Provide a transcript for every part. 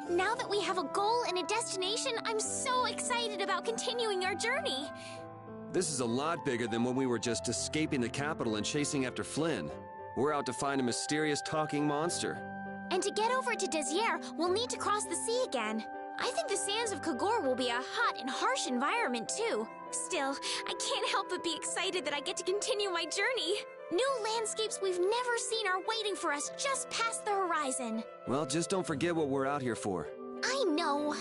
Now that we have a goal and a destination, I'm so excited about continuing our journey. This is a lot bigger than when we were just escaping the capital and chasing after Flynn. We're out to find a mysterious talking monster. And to get over to Desier, we'll need to cross the sea again. I think the sands of Kagor will be a hot and harsh environment, too. Still, I can't help but be excited that I get to continue my journey. New landscapes we've never seen are waiting for us just past the horizon. Well, just don't forget what we're out here for. I know.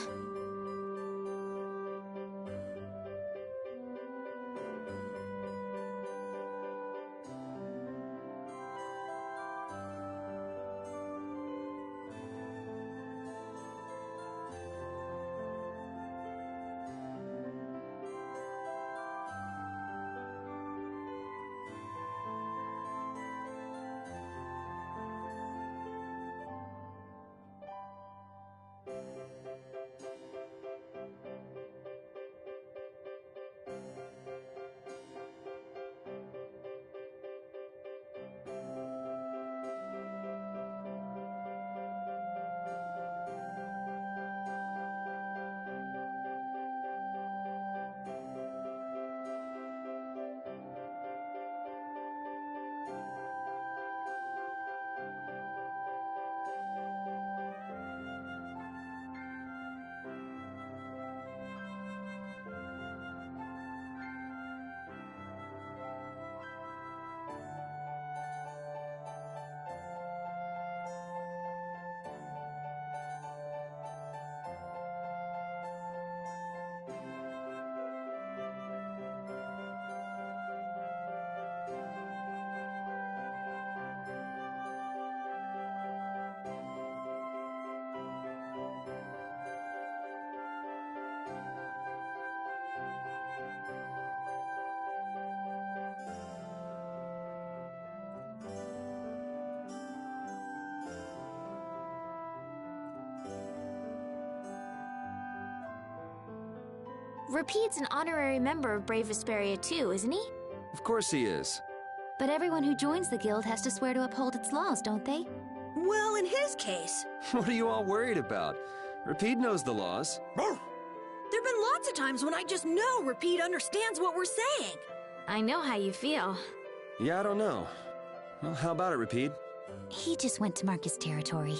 Rapide's an honorary member of Brave Vesperia too, isn't he? Of course he is. But everyone who joins the guild has to swear to uphold its laws, don't they? Well, in his case... What are you all worried about? Rapide knows the laws. There've been lots of times when I just know Rapide understands what we're saying. I know how you feel. Yeah, I don't know. Well, how about it, Rapide? He just went to mark his territory.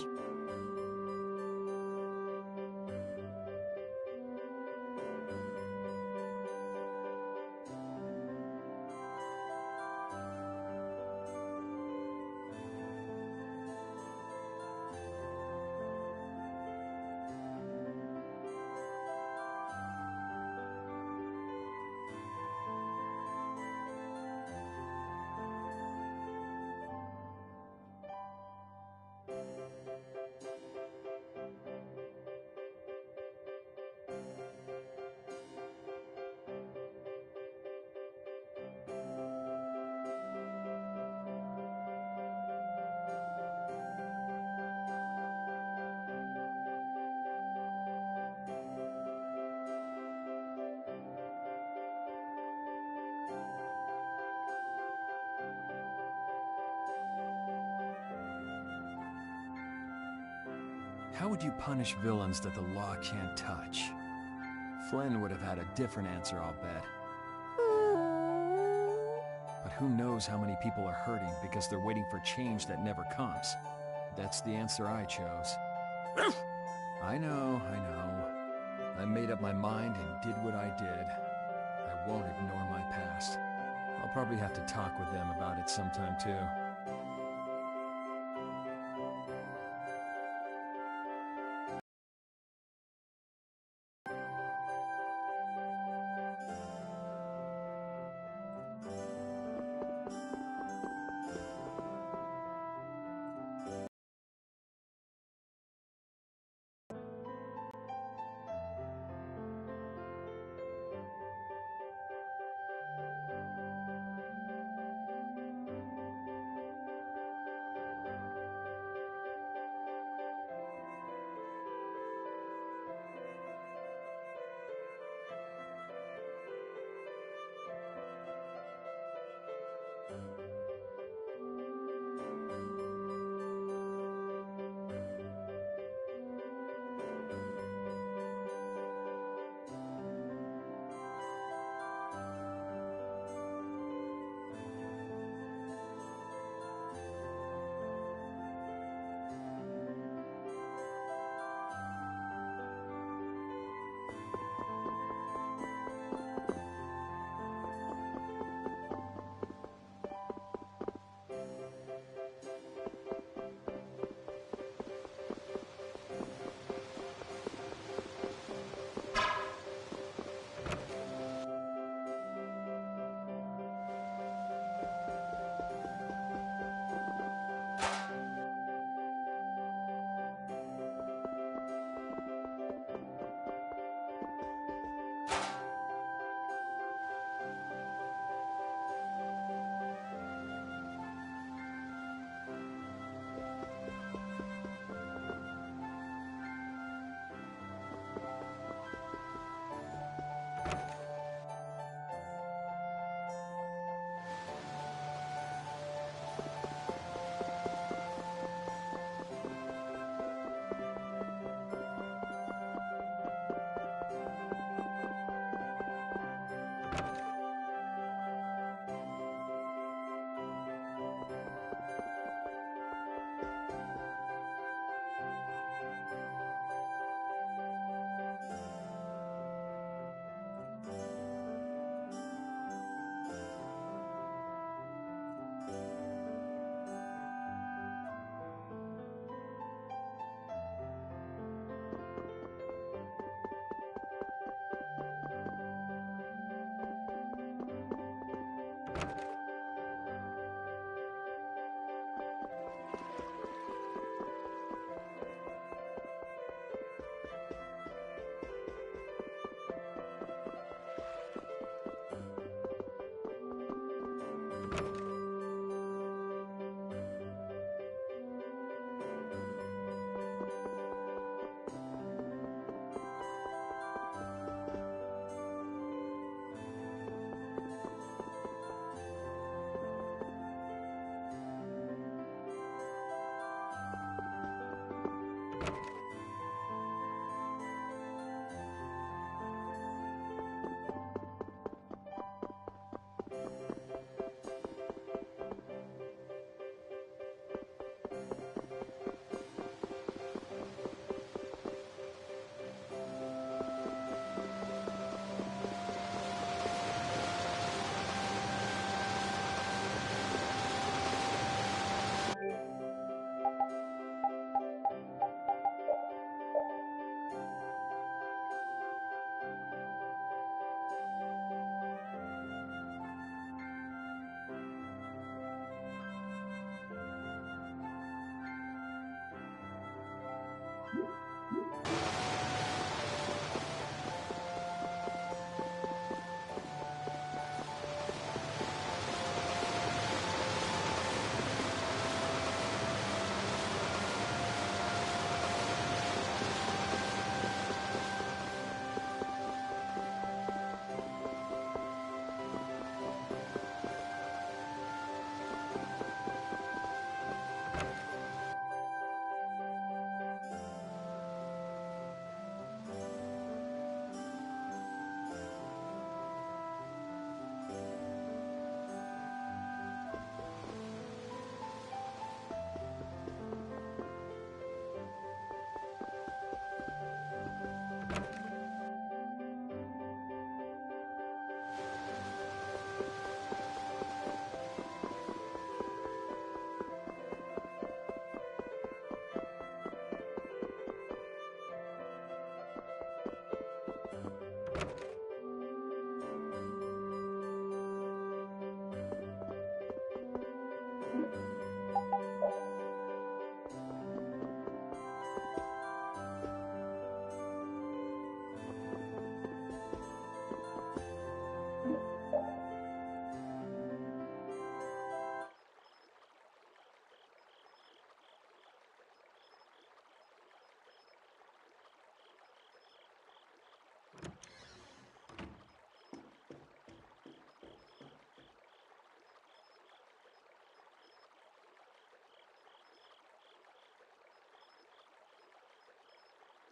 How would you punish villains that the law can't touch? Flynn would have had a different answer, I'll bet. But who knows how many people are hurting because they're waiting for change that never comes. That's the answer I chose. I know. I made up my mind and did what I did. I won't ignore my past. I'll probably have to talk with them about it sometime too.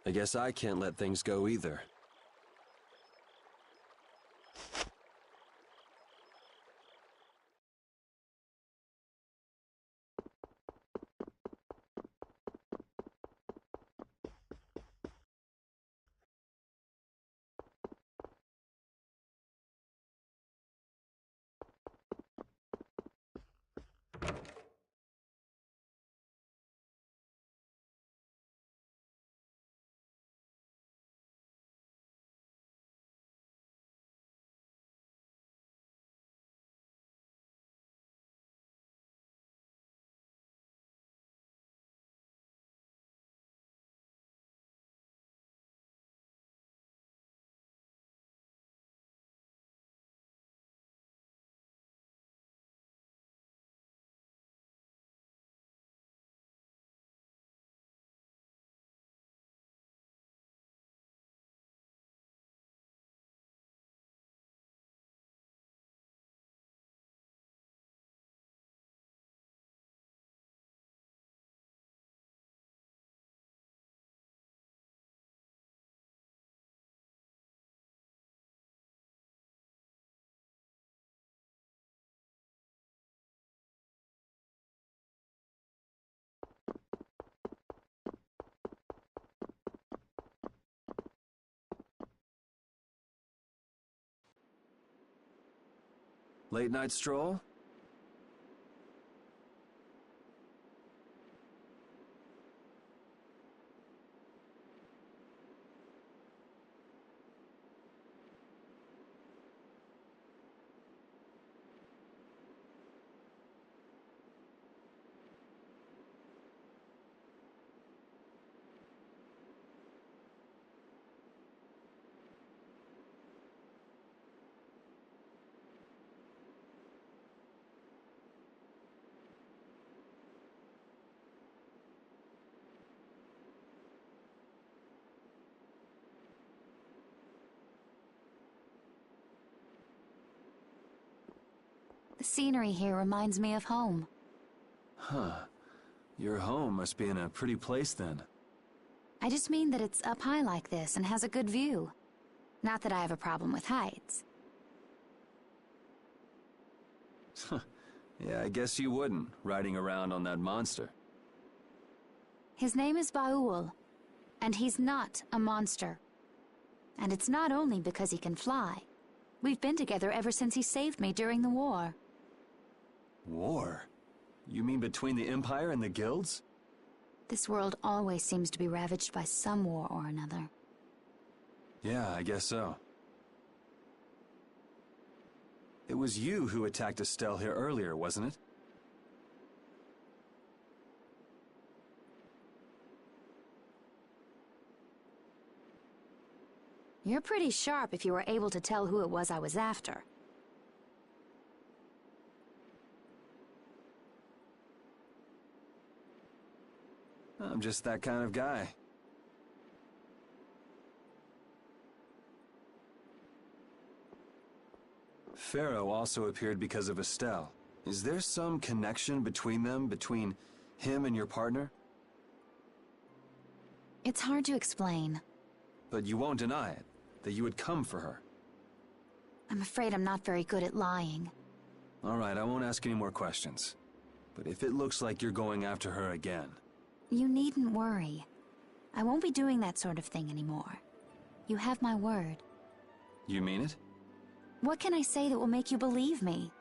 I guess I can't let things go either. Late night stroll? The scenery here reminds me of home. Huh. Your home must be in a pretty place then. I just mean that it's up high like this and has a good view. Not that I have a problem with heights. Yeah, I guess you wouldn't, riding around on that monster. His name is Baul, and he's not a monster. And it's not only because he can fly. We've been together ever since he saved me during the war. War? You mean between the Empire and the guilds? This world always seems to be ravaged by some war or another. Yeah, I guess so. It was you who attacked Estelle here earlier, wasn't it? You're pretty sharp if you were able to tell who it was I was after. I'm just that kind of guy. Pharaoh also appeared because of Estelle. Is there some connection between them, between him and your partner? It's hard to explain. But you won't deny it, that you would come for her. I'm afraid I'm not very good at lying. All right, I won't ask any more questions. But if it looks like you're going after her again... You needn't worry. I won't be doing that sort of thing anymore. You have my word. You mean it? What can I say that will make you believe me?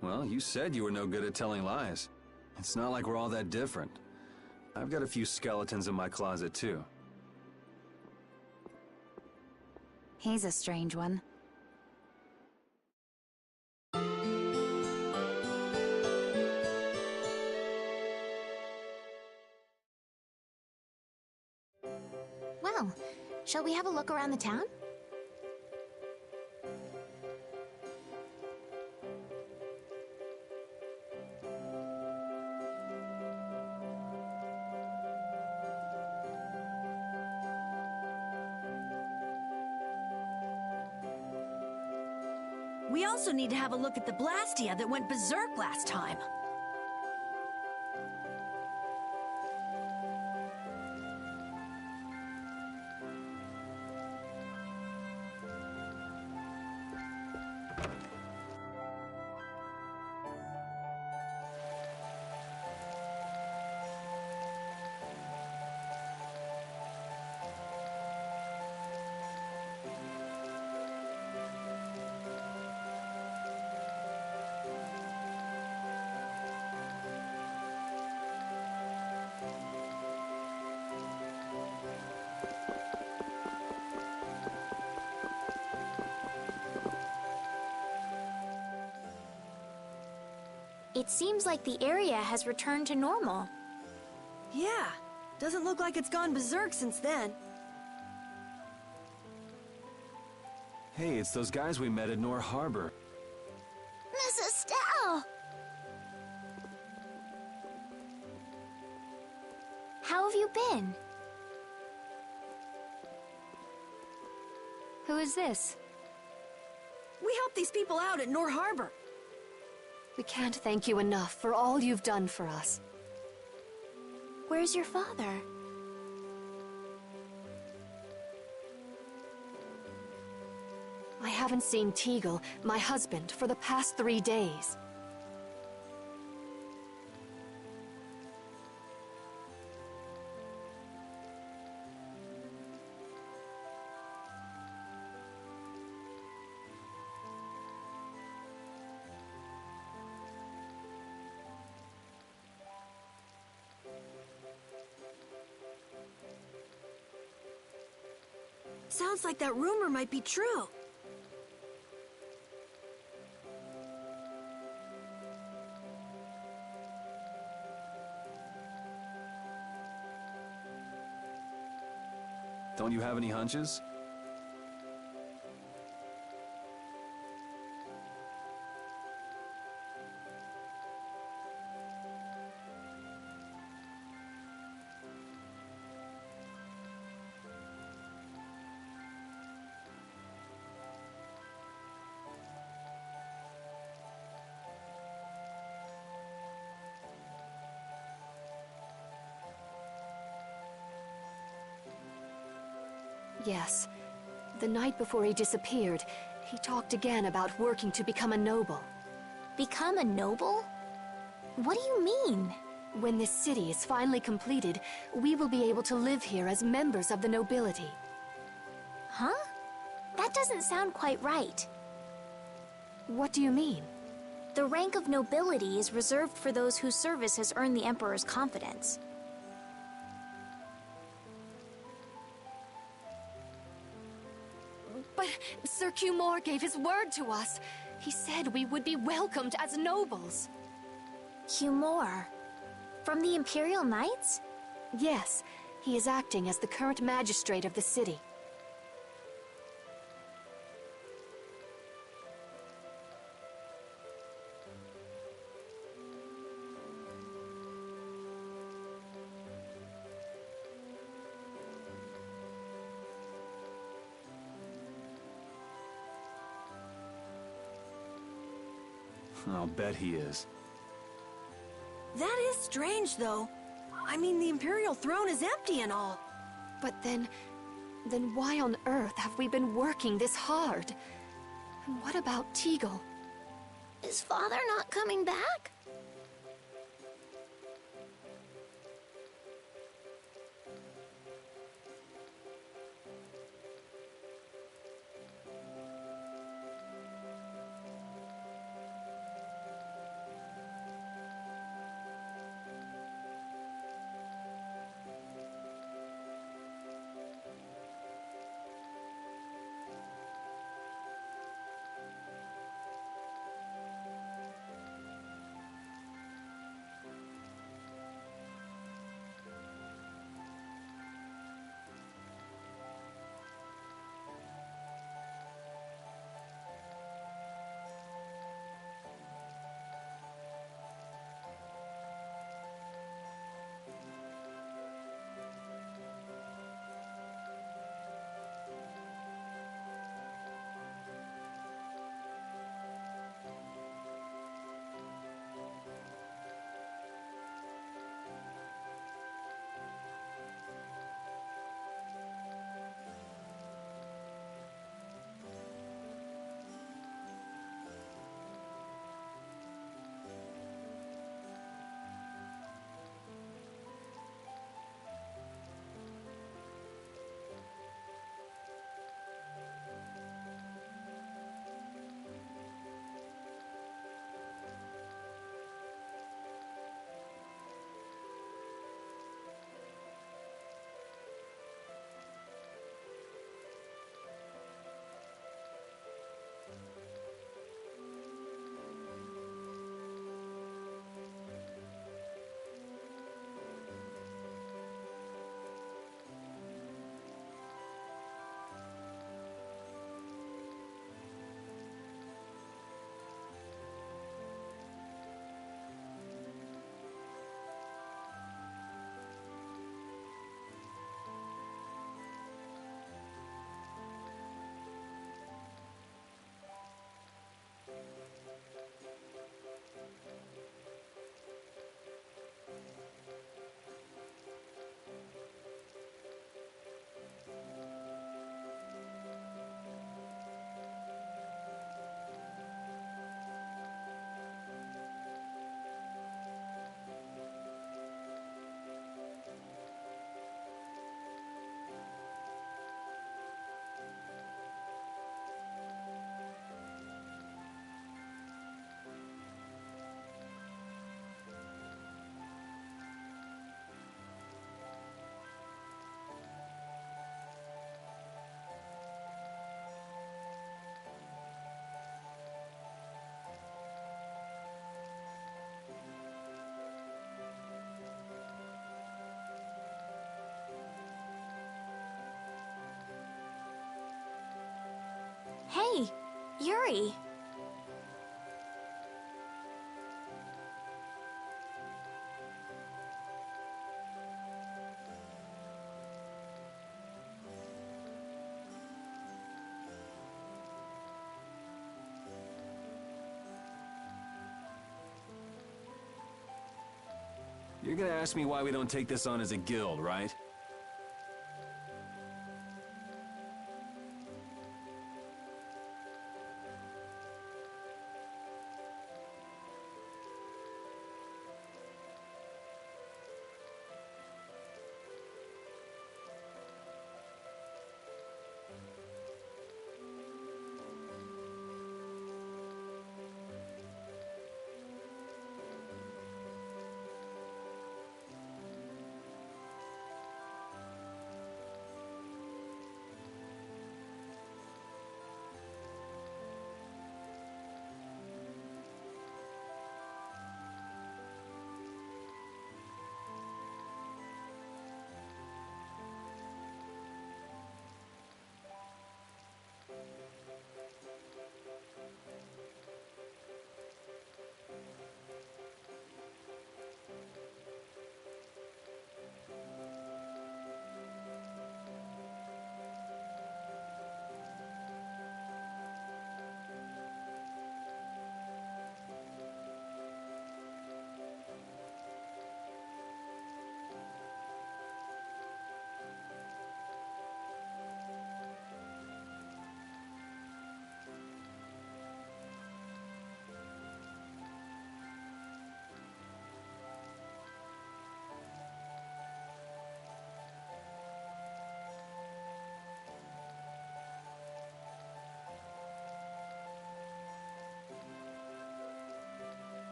Well, you said you were no good at telling lies. It's not like we're all that different. I've got a few skeletons in my closet, too. He's a strange one. Well, shall we have a look around the town? We also need to have a look at the Blastia that went berserk last time. It seems like the area has returned to normal. Yeah, doesn't look like it's gone berserk since then. Hey, it's those guys we met at Nor Harbor. Miss Estelle! How have you been? Who is this? We helped these people out at Nor Harbor. We can't thank you enough for all you've done for us. Where's your father? I haven't seen Teagle, my husband, for the past 3 days. Sounds like that rumor might be true. Don't you have any hunches? Yes. The night before he disappeared, he talked again about working to become a noble. Become a noble? What do you mean? When this city is finally completed, we will be able to live here as members of the nobility. Huh? That doesn't sound quite right. What do you mean? The rank of nobility is reserved for those whose service has earned the Emperor's confidence. But Sir Cumore gave his word to us. He said we would be welcomed as nobles. Cumore? From the Imperial Knights? Yes, he is acting as the current magistrate of the city. I'll bet he is. That is strange, though. I mean, the Imperial throne is empty and all. But then why on earth have we been working this hard? And what about Teagle? Is father not coming back? Hey, Yuri. You're gonna ask me why we don't take this on as a guild, right?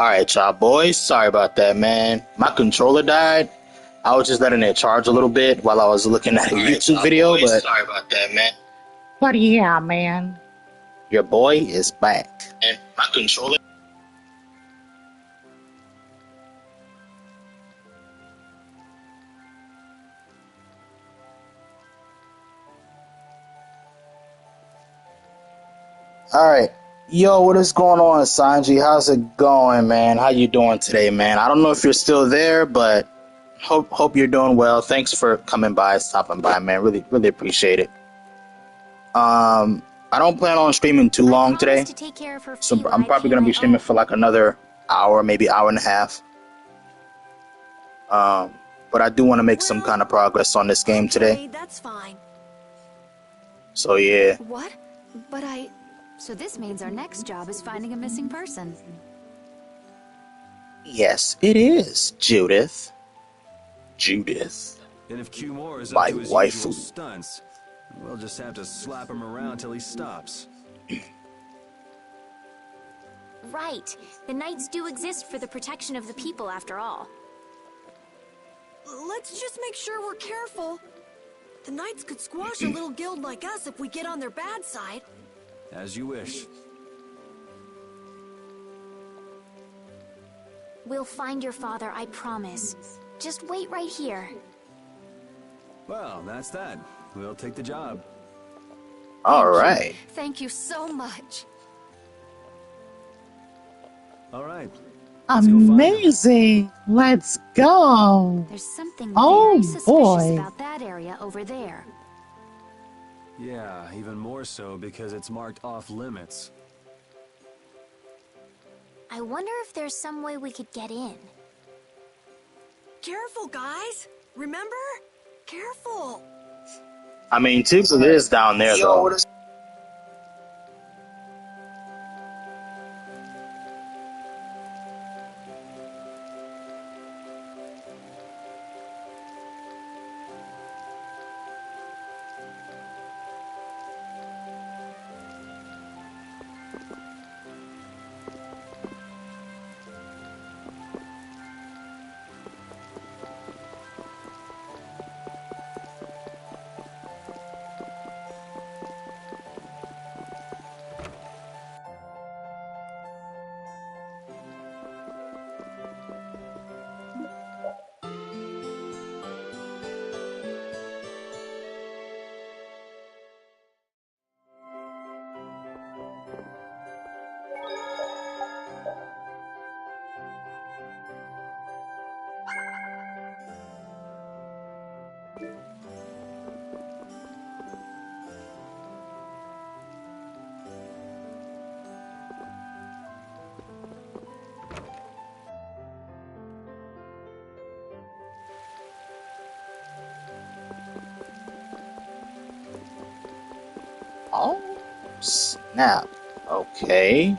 Alright, y'all boys. Sorry about that, man. My controller died. I was just letting it charge a little bit while I was looking at a YouTube video, but sorry about that, man. But yeah, man. Your boy is back. And my controller. Alright. Yo, what is going on, Sanji? How's it going, man? How you doing today, man? I don't know if you're still there, but hope you're doing well. Thanks for coming by, stopping by, man. Really appreciate it. I don't plan on streaming too long today, To take care of her so feet when I'm I probably pay gonna be my streaming own. for like another hour, maybe hour and a half. But I do want to make some kind of progress on this game today. Okay, that's fine. So yeah. What? But So this means our next job is finding a missing person. Yes, it is, Judith. Judith. And if Q Moore is My up to his waifu. usual stunts, we'll just have to slap him around till he stops. Right. The Knights do exist for the protection of the people, after all. Let's just make sure we're careful. The Knights could squash a little guild like us if we get on their bad side. As you wish. We'll find your father, I promise. Just wait right here. Well, that's that. We'll take the job. Alright. thank you so much. All right. Let's go find him. Amazing! Let's go! There's something Oh, very suspicious boy. about that area over there. Yeah, even more so because it's marked off limits. I wonder if there's some way we could get in. Careful, guys. Remember? Careful. I mean, Tiggle is down there, though. Oh, snap. Okay.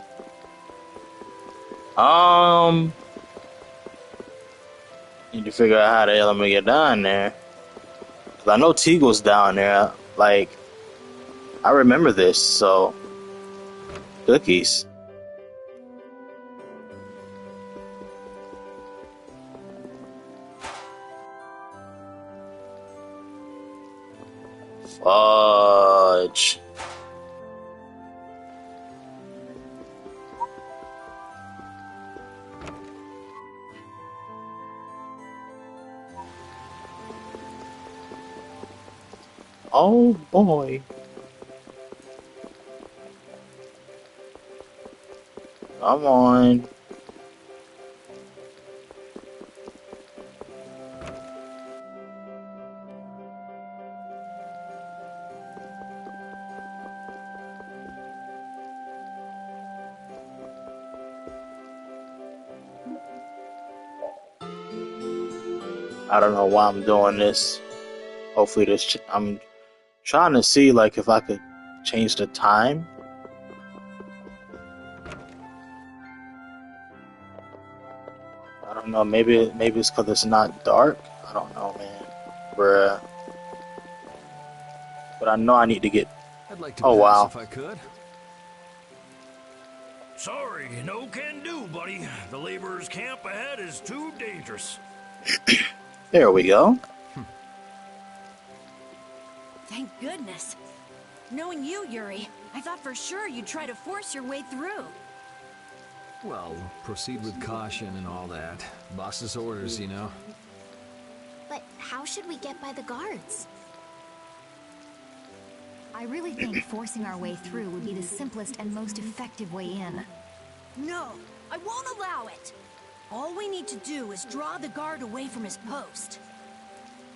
Need to figure out how the hell I'm gonna get down there. 'Cause I know Tiggle's down there. Like, I remember this, so. Cookies. Fudge. Oh boy. Come on. I don't know why I'm doing this. Hopefully this, I'm trying to see like if I could change the time. I don't know, maybe it's because it's not dark. I don't know, man. Bruh. But I know I need to get. I'd like to Oh, pass wow. if I could. Sorry, no can do, buddy. The laborers' camp ahead is too dangerous. There we go. Thank goodness. Knowing you, Yuri, I thought for sure you'd try to force your way through. Well, proceed with caution and all that. Boss's orders, you know. But how should we get by the guards? I really think forcing our way through would be the simplest and most effective way in. No, I won't allow it. All we need to do is draw the guard away from his post.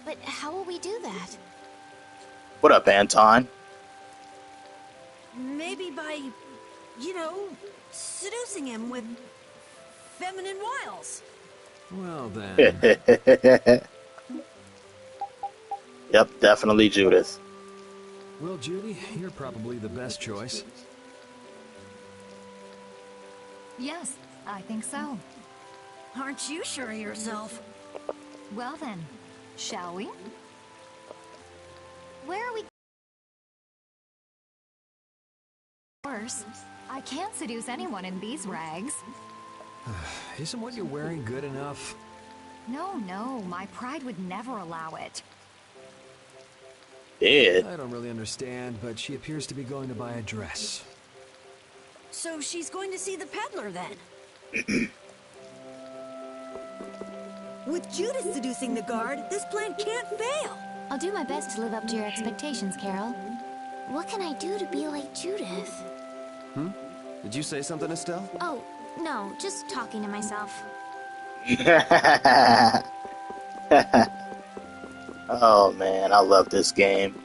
But how will we do that? What up, Anton? Maybe by, you know, seducing him with feminine wiles. Well then. Yep, definitely Judith. Well, Judy, you're probably the best choice. Yes, I think so. Aren't you sure of yourself? Well then, shall we? Where are we? Of course, I can't seduce anyone in these rags. Isn't what you're wearing good enough? No, my pride would never allow it. Did. I don't really understand, but she appears to be going to buy a dress. So she's going to see the peddler then? With Judith seducing the guard, this plan can't fail. I'll do my best to live up to your expectations, Carol. What can I do to be like Judith? Did you say something, Estelle? Oh, no, just talking to myself. Oh man, I love this game.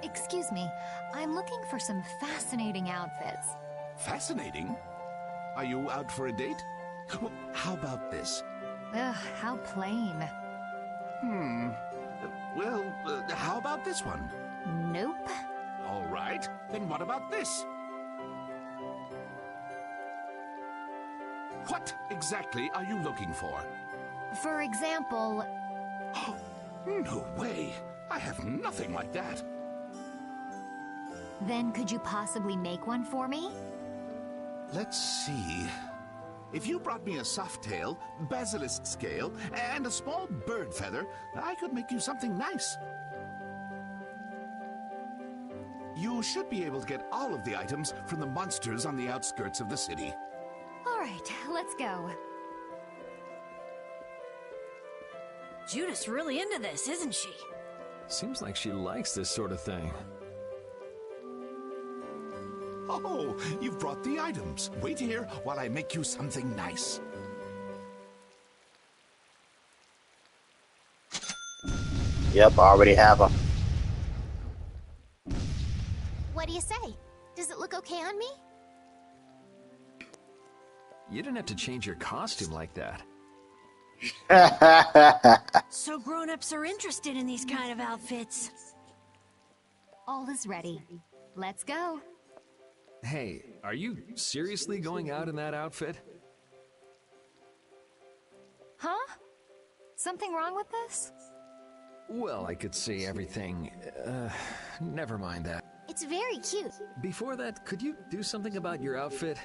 Excuse me, I'm looking for some fascinating outfits. Fascinating? Are you out for a date? Well, how about this? Ugh, how plain. Well, how about this one? Nope. All right, then what about this? What exactly are you looking for? For example... No way! I have nothing like that. Then could you possibly make one for me? Let's see. If you brought me a soft tail, basilisk scale, and a small bird feather, I could make you something nice. You should be able to get all of the items from the monsters on the outskirts of the city. All right, let's go. Judith's really into this, isn't she? Seems like she likes this sort of thing. Oh, you've brought the items. Wait here while I make you something nice. Yep, I already have them. What do you say? Does it look okay on me? You didn't have to change your costume like that. So grown-ups are interested in these kind of outfits. All is ready. Let's go. Hey, are you seriously going out in that outfit? Huh? Something wrong with this? Well, I could see everything. Never mind that. It's very cute. Before that, could you do something about your outfit?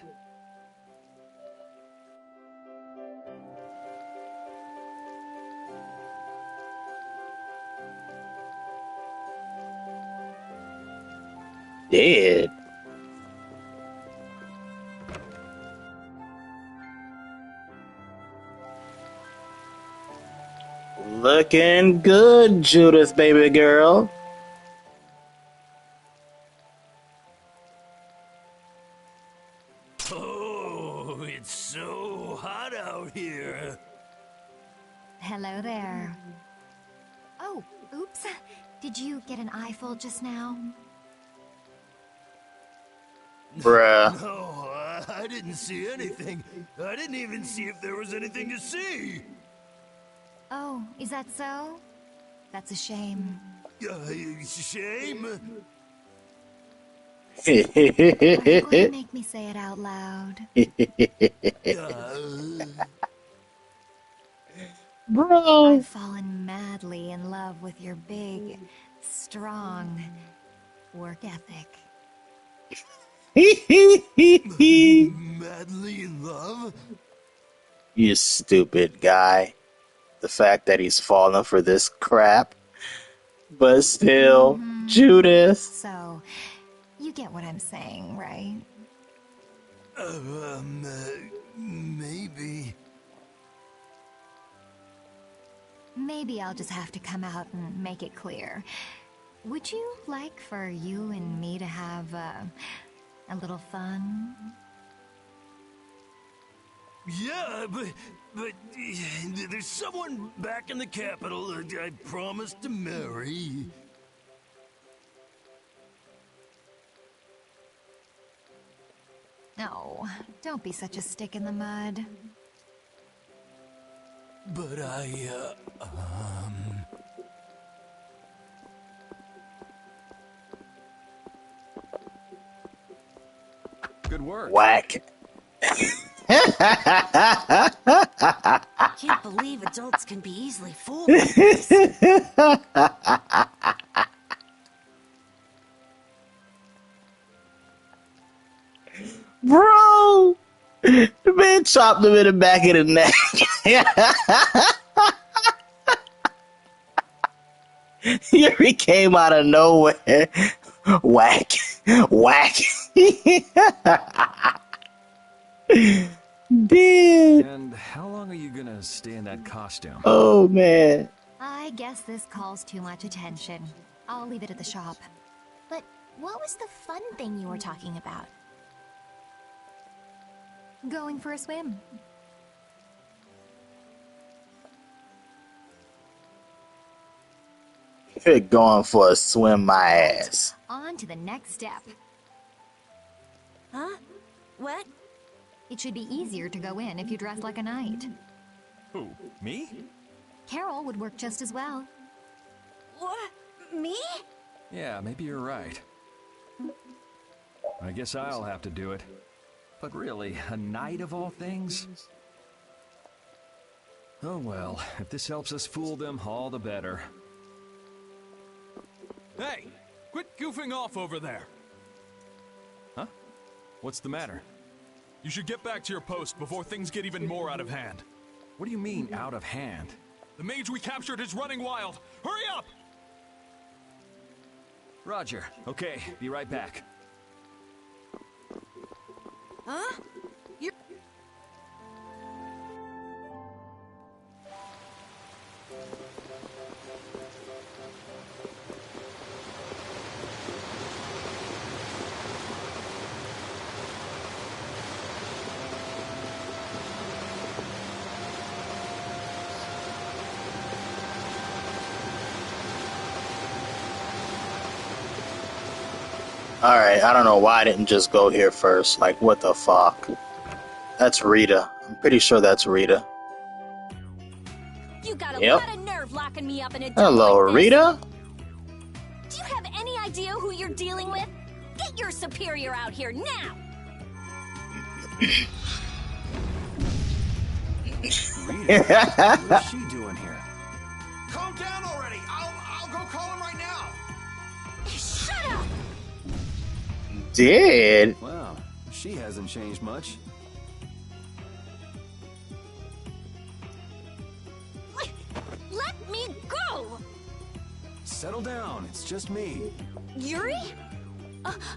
Did. Looking good, Judith, baby girl. Oh, it's so hot out here. Hello there. Oh, oops. Did you get an eyeful just now? Bruh. No, I didn't see anything. I didn't even see if there was anything to see. Oh, is that so? That's a shame. Shame? Are you going to make me say it out loud? Bro. I've fallen madly madly in love with your big, strong work ethic. Madly in love? You stupid guy. The fact that he's fallen for this crap. But still, Judith. So, you get what I'm saying, right? Maybe. Maybe I'll just have to come out and make it clear. Would you like for you and me to have a little fun? Yeah, but there's someone back in the capital that I promised to marry. No, don't be such a stick in the mud. But Good work. Whack. Can't believe adults can be easily fooled like this. Bro! The man chopped him in the back of the neck. Yuri came out of nowhere. Whack. Whack. Dude. And how long are you gonna stay in that costume? Oh, man. I guess this calls too much attention. I'll leave it at the shop. But what was the fun thing you were talking about? Going for a swim. You're going for a swim, my ass. On to the next step. Huh? What? It should be easier to go in if you dress like a knight. Who? Me? Carol would work just as well. What? Me? Yeah, maybe you're right. I guess I'll have to do it. But really, a knight of all things? Oh well, if this helps us fool them, all the better. Hey! Quit goofing off over there! Huh? What's the matter? You should get back to your post before things get even more out of hand. What do you mean, out of hand? The mage we captured is running wild! Hurry up! Roger. Okay, be right back. Huh? You're... Alright, I don't know why I didn't just go here first. Like, what the fuck? That's Rita. I'm pretty sure that's Rita. You got a Yep. lot of nerve locking me up in a dump Hello, like this. Rita? Do you have any idea who you're dealing with? Get your superior out here now! Rita, what's she doing here? calm down already. I'll go call him right now. Shut up! Did? Wow, she hasn't changed much. Let me go! Settle down, it's just me. Yuri?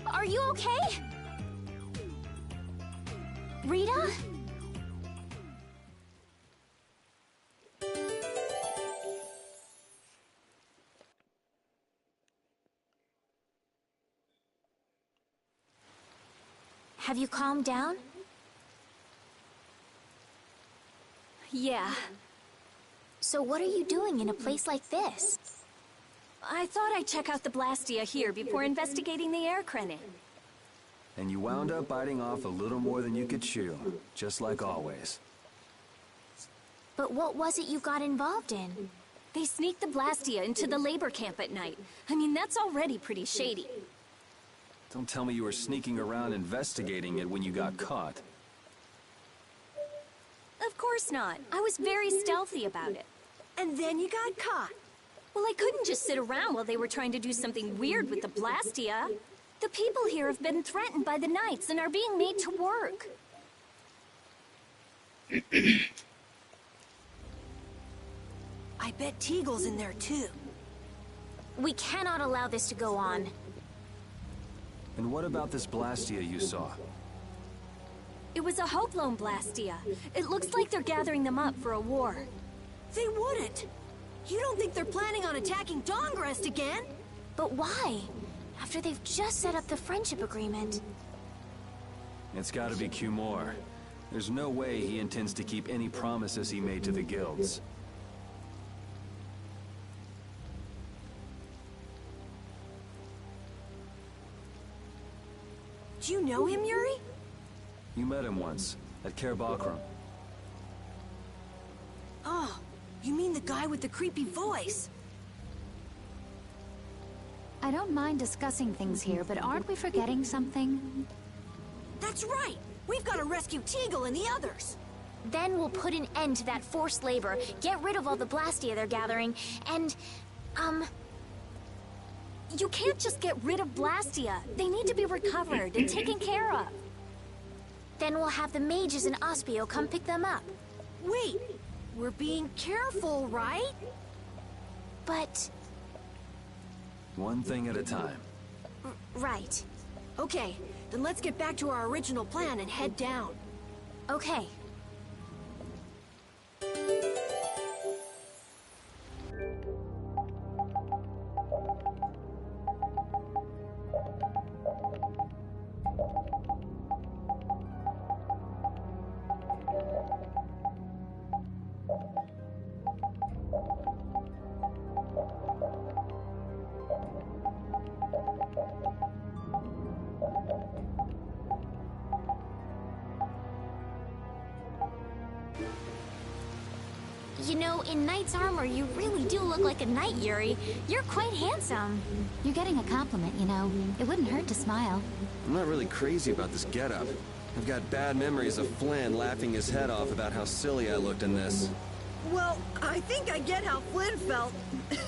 Are you okay? Rita? Have you calmed down? Yeah. So what are you doing in a place like this? I thought I'd check out the Blastia here before investigating the air crennin. And you wound up biting off a little more than you could chew, just like always. But what was it you got involved in? They sneaked the Blastia into the labor camp at night. I mean, that's already pretty shady. Don't tell me you were sneaking around investigating it when you got caught. Of course not. I was very stealthy about it. And then you got caught. Well, I couldn't just sit around while they were trying to do something weird with the Blastia. The people here have been threatened by the Knights and are being made to work. I bet Teagle's in there too. We cannot allow this to go on. And what about this Blastia you saw? It was a Hoplone Blastia. It looks like they're gathering them up for a war. They wouldn't. You don't think they're planning on attacking Dawngrest again? But why? After they've just set up the friendship agreement. It's gotta be Cumore. There's no way he intends to keep any promises he made to the guilds. Do you know him, Yuri? You met him once, at Caer Bakram. Oh, you mean the guy with the creepy voice? I don't mind discussing things here, but aren't we forgetting something? That's right! We've got to rescue Teagle and the others! Then we'll put an end to that forced labor, get rid of all the Blastia they're gathering, and, You can't just get rid of Blastia. They need to be recovered and taken care of. Then we'll have the mages and Ospio come pick them up. Wait! We're being careful, right? But... One thing at a time. Right. Okay, then let's get back to our original plan and head down. Okay. You know, in knight's armor, you really do look like a knight, Yuri. You're quite handsome. You're getting a compliment, you know. It wouldn't hurt to smile. I'm not really crazy about this getup. I've got bad memories of Flynn laughing his head off about how silly I looked in this. Well, I think I get how Flynn felt.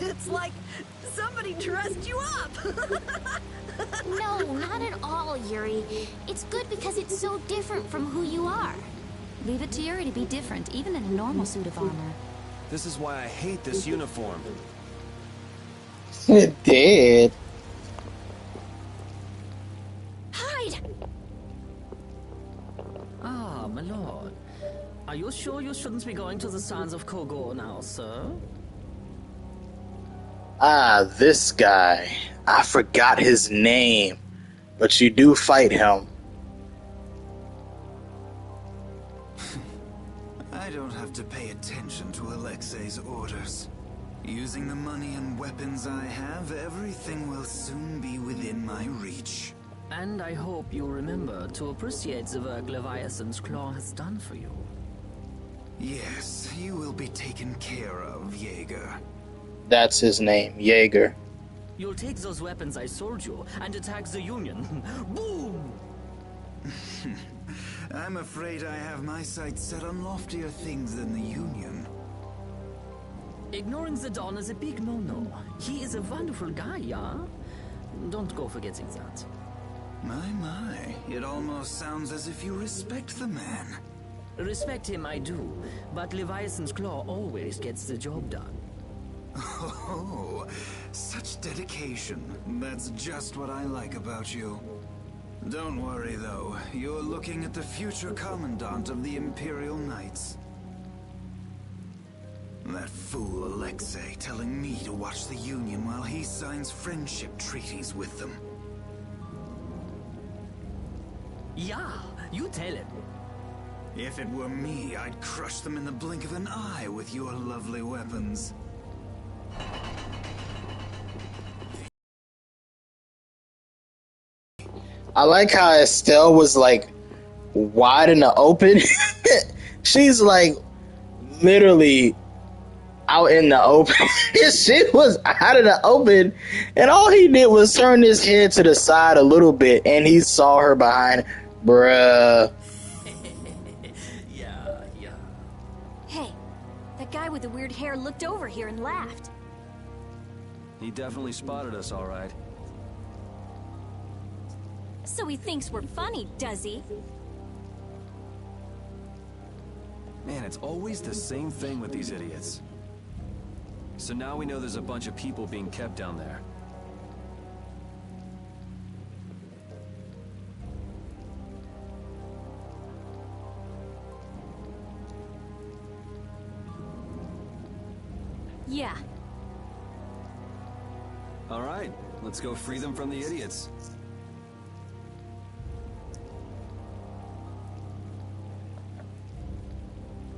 It's like somebody dressed you up. No, not at all, Yuri. It's good because it's so different from who you are. Leave it to Yuri to be different, even in a normal suit of armor. This is why I hate this uniform. It did. Hide! Ah, my lord. Are you sure you shouldn't be going to the Sands of Kogor now, sir? Ah, this guy. I forgot his name. But you do fight him. I don't have to pay attention to Alexei's orders. Using the money and weapons I have, everything will soon be within my reach. And I hope you remember to appreciate the work Leviathan's Claw has done for you. Yes, you will be taken care of, Jaeger. That's his name, Jaeger. You'll take those weapons I sold you and attack the Union. Boom! I'm afraid I have my sights set on loftier things than the Union. Ignoring the Dawn is a big no-no. He is a wonderful guy, yeah? Don't go forgetting that. My, it almost sounds as if you respect the man. Respect him I do, but Leviathan's Claw always gets the job done. Oh, such dedication. That's just what I like about you. Don't worry, though. You're looking at the future Commandant of the Imperial Knights. That fool Alexei telling me to watch the Union while he signs friendship treaties with them. Yeah, you tell him. If it were me, I'd crush them in the blink of an eye with your lovely weapons. I like how Estelle was like wide in the open. She's like literally out in the open. She was out in the open, and all he did was turn his head to the side a little bit, and he saw her behind. Bruh. Hey, that guy with the weird hair looked over here and laughed. He definitely spotted us, all right. So he thinks we're funny, does he? Man, it's always the same thing with these idiots. So now we know there's a bunch of people being kept down there. Yeah. All right, let's go free them from the idiots.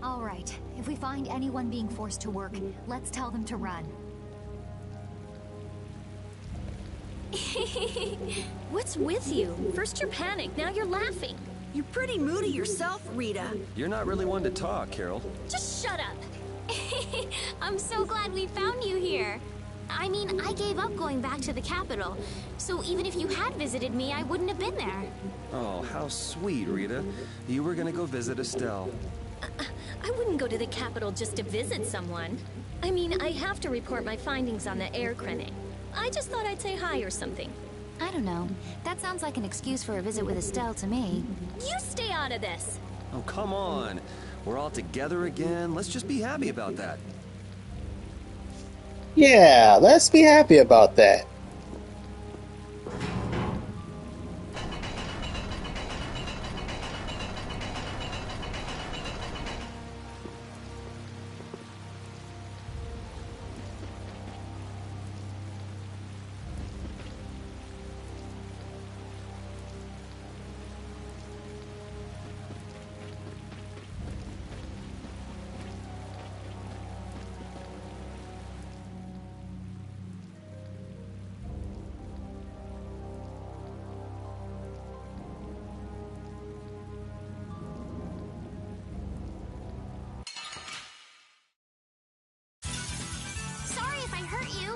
All right, if we find anyone being forced to work, let's tell them to run. What's with you? First you're panicked, now you're laughing. You're pretty moody yourself, Rita. You're not really one to talk, Carol. Just shut up. I'm so glad we found you here. I mean, I gave up going back to the capital, so even if you had visited me, I wouldn't have been there. Oh, how sweet, Rita. You were gonna go visit Estelle. I wouldn't go to the capital just to visit someone. I mean, I have to report my findings on the air clinic. I just thought I'd say hi or something. I don't know. That sounds like an excuse for a visit with Estelle to me. You stay out of this! Oh, come on. We're all together again. Let's just be happy about that. Yeah, let's be happy about that. Sorry if I hurt you.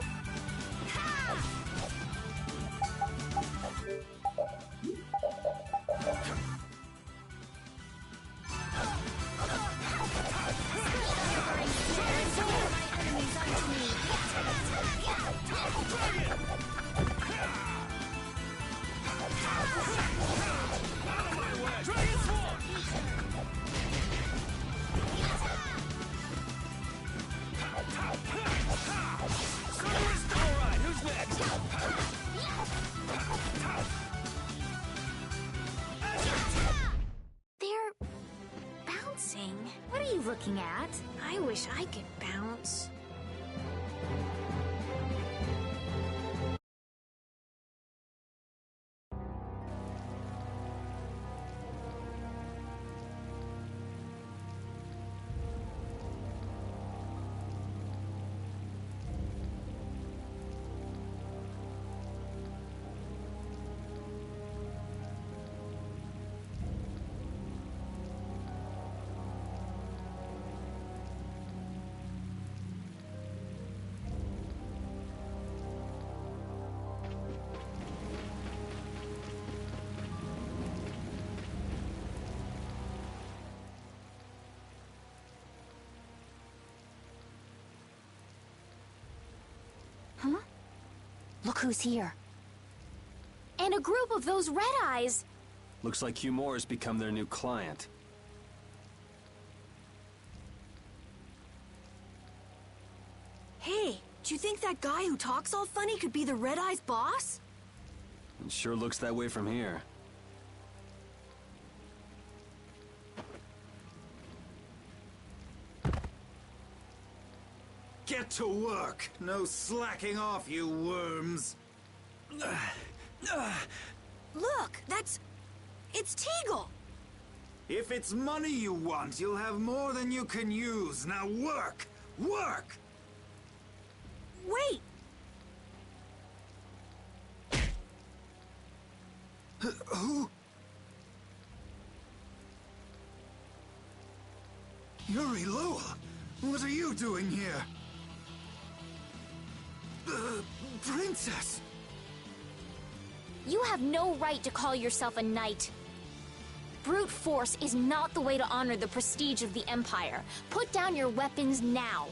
They're bouncing. What are you looking at? I wish I could bounce. Huh? Look who's here. And a group of those red eyes. Looks like Hugh Moore has become their new client. Hey, do you think that guy who talks all funny could be the Red Eye's boss? It sure looks that way from here. Get to work! No slacking off, you worms! Look, it's Teagle! If it's money you want, you'll have more than you can use. Now work! Work! Wait! Who? Yuri Lowell! What are you doing here? Princess! You have no right to call yourself a knight. Brute force is not the way to honor the prestige of the Empire. Put down your weapons now.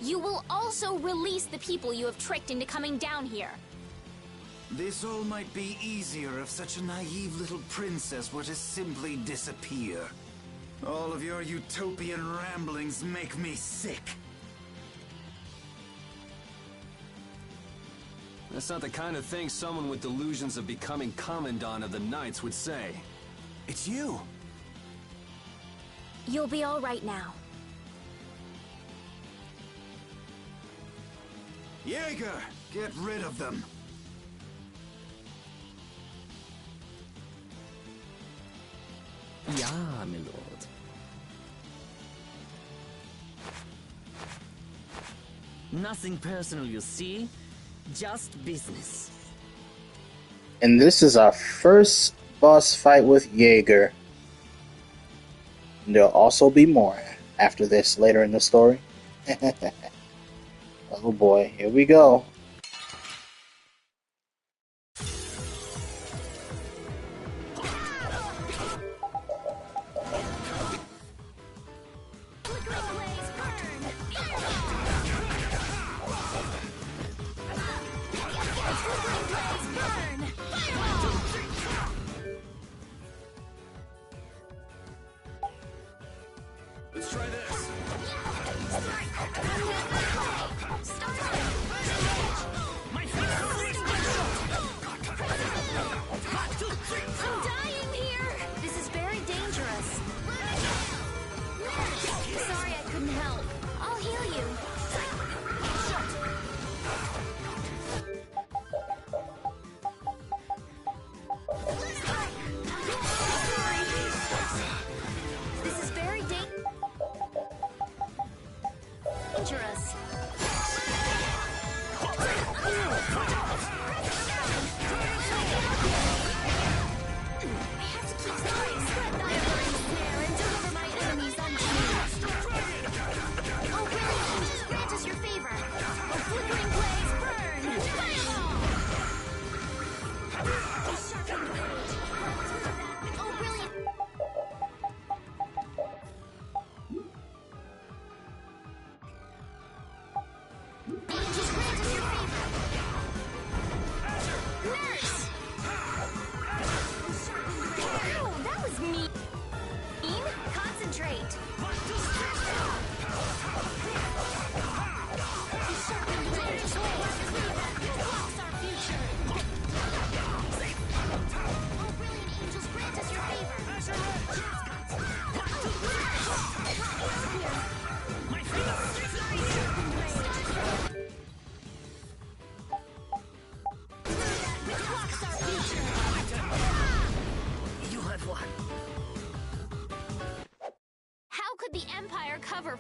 you will also release the people you have tricked into coming down here. This all might be easier if such a naive little princess were to simply disappear. All of your utopian ramblings make me sick. That's not the kind of thing someone with delusions of becoming Commandant of the Knights would say. It's you! You'll be all right now. Jaeger, get rid of them. Ja, my lord. Nothing personal, you see? Just business. And this is our first boss fight with Jaeger. There'll also be more after this later in the story. Oh boy, here we go. Let's try this. I'm dying here! This is very dangerous. Sorry I couldn't help. I'll heal you. This is very dangerous.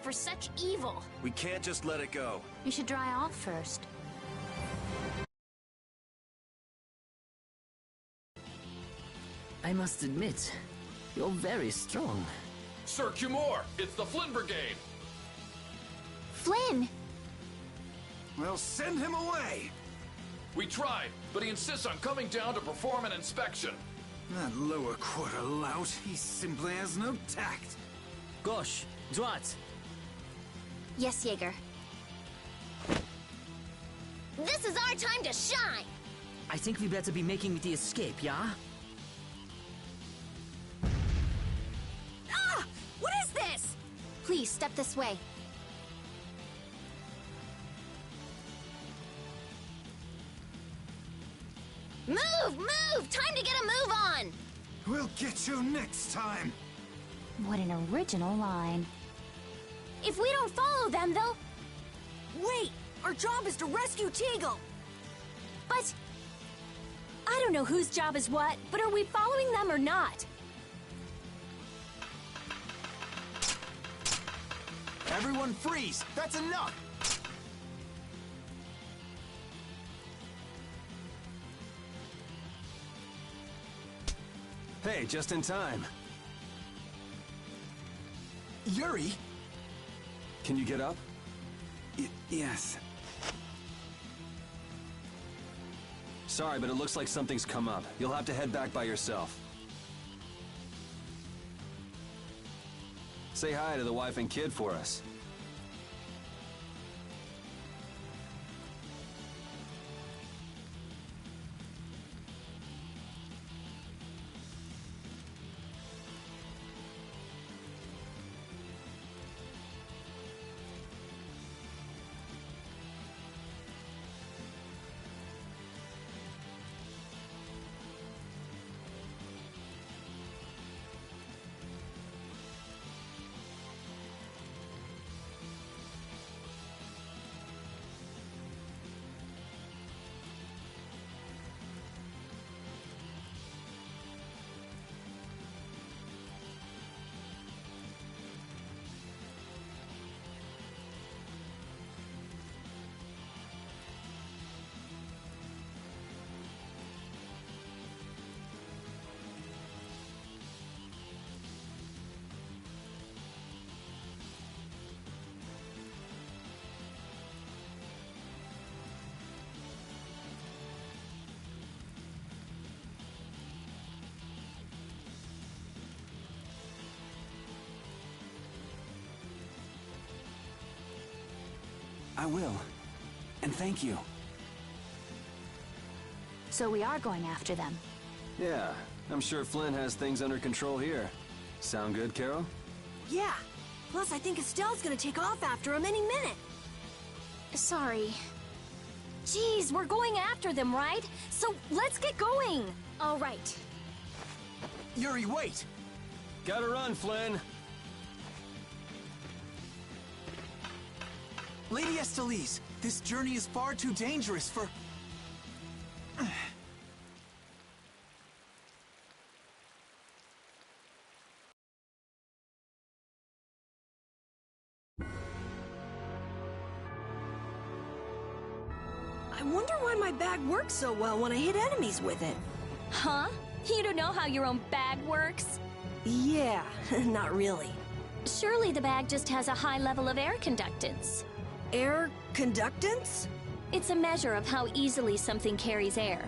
For such evil. We can't just let it go. You should dry off first. I must admit, you're very strong. Sir Cumore, it's the Flynn Brigade. Flynn! Well, send him away! We tried, but he insists on coming down to perform an inspection. That lower quarter lout, he simply has no tact. Gosh, Drat! Yes, Jaeger. This is our time to shine! I think we better be making the escape, yeah? Ah! What is this? Please, step this way. Move! Move! Time to get a move on! We'll get you next time! What an original line. If we don't follow them, they'll... Wait! Our job is to rescue Teagle! But... I don't know whose job is what, but are we following them or not? Everyone freeze! That's enough! Hey, just in time. Yuri? Can you get up? Yes. Sorry, but it looks like something's come up. You'll have to head back by yourself. Say hi to the wife and kid for us. I will. And thank you. So we are going after them. Yeah, I'm sure Flynn has things under control here. Sound good, Carol? Yeah. Plus, I think Estelle's gonna take off after him any minute. Sorry. Geez, we're going after them, right? So let's get going. All right. Yuri, wait! Gotta run, Flynn. Lady Estellise, this journey is far too dangerous for... I wonder why my bag works so well when I hit enemies with it. Huh? You don't know how your own bag works? Yeah, not really. Surely the bag just has a high level of air conductance. Air conductance? It's a measure of how easily something carries air.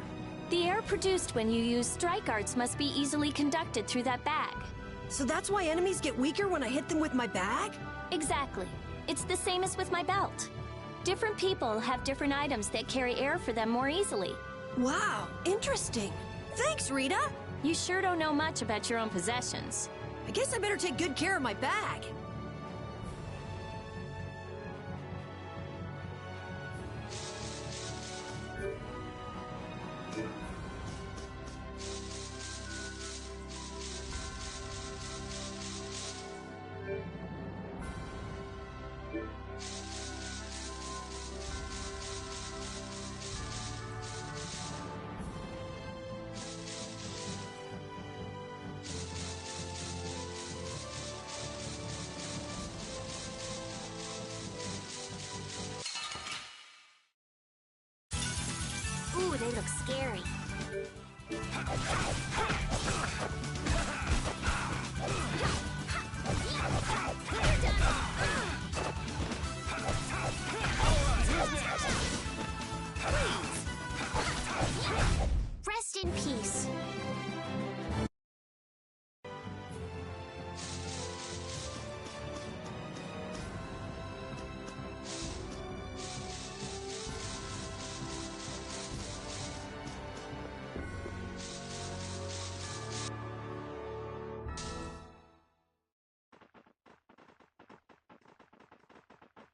The air produced when you use strike arts must be easily conducted through that bag. So that's why enemies get weaker when I hit them with my bag? Exactly. It's the same as with my belt. Different people have different items that carry air for them more easily. Wow, interesting. Thanks, Rita. You sure don't know much about your own possessions. I guess I better take good care of my bag. Ooh, they look scary. Rest in peace.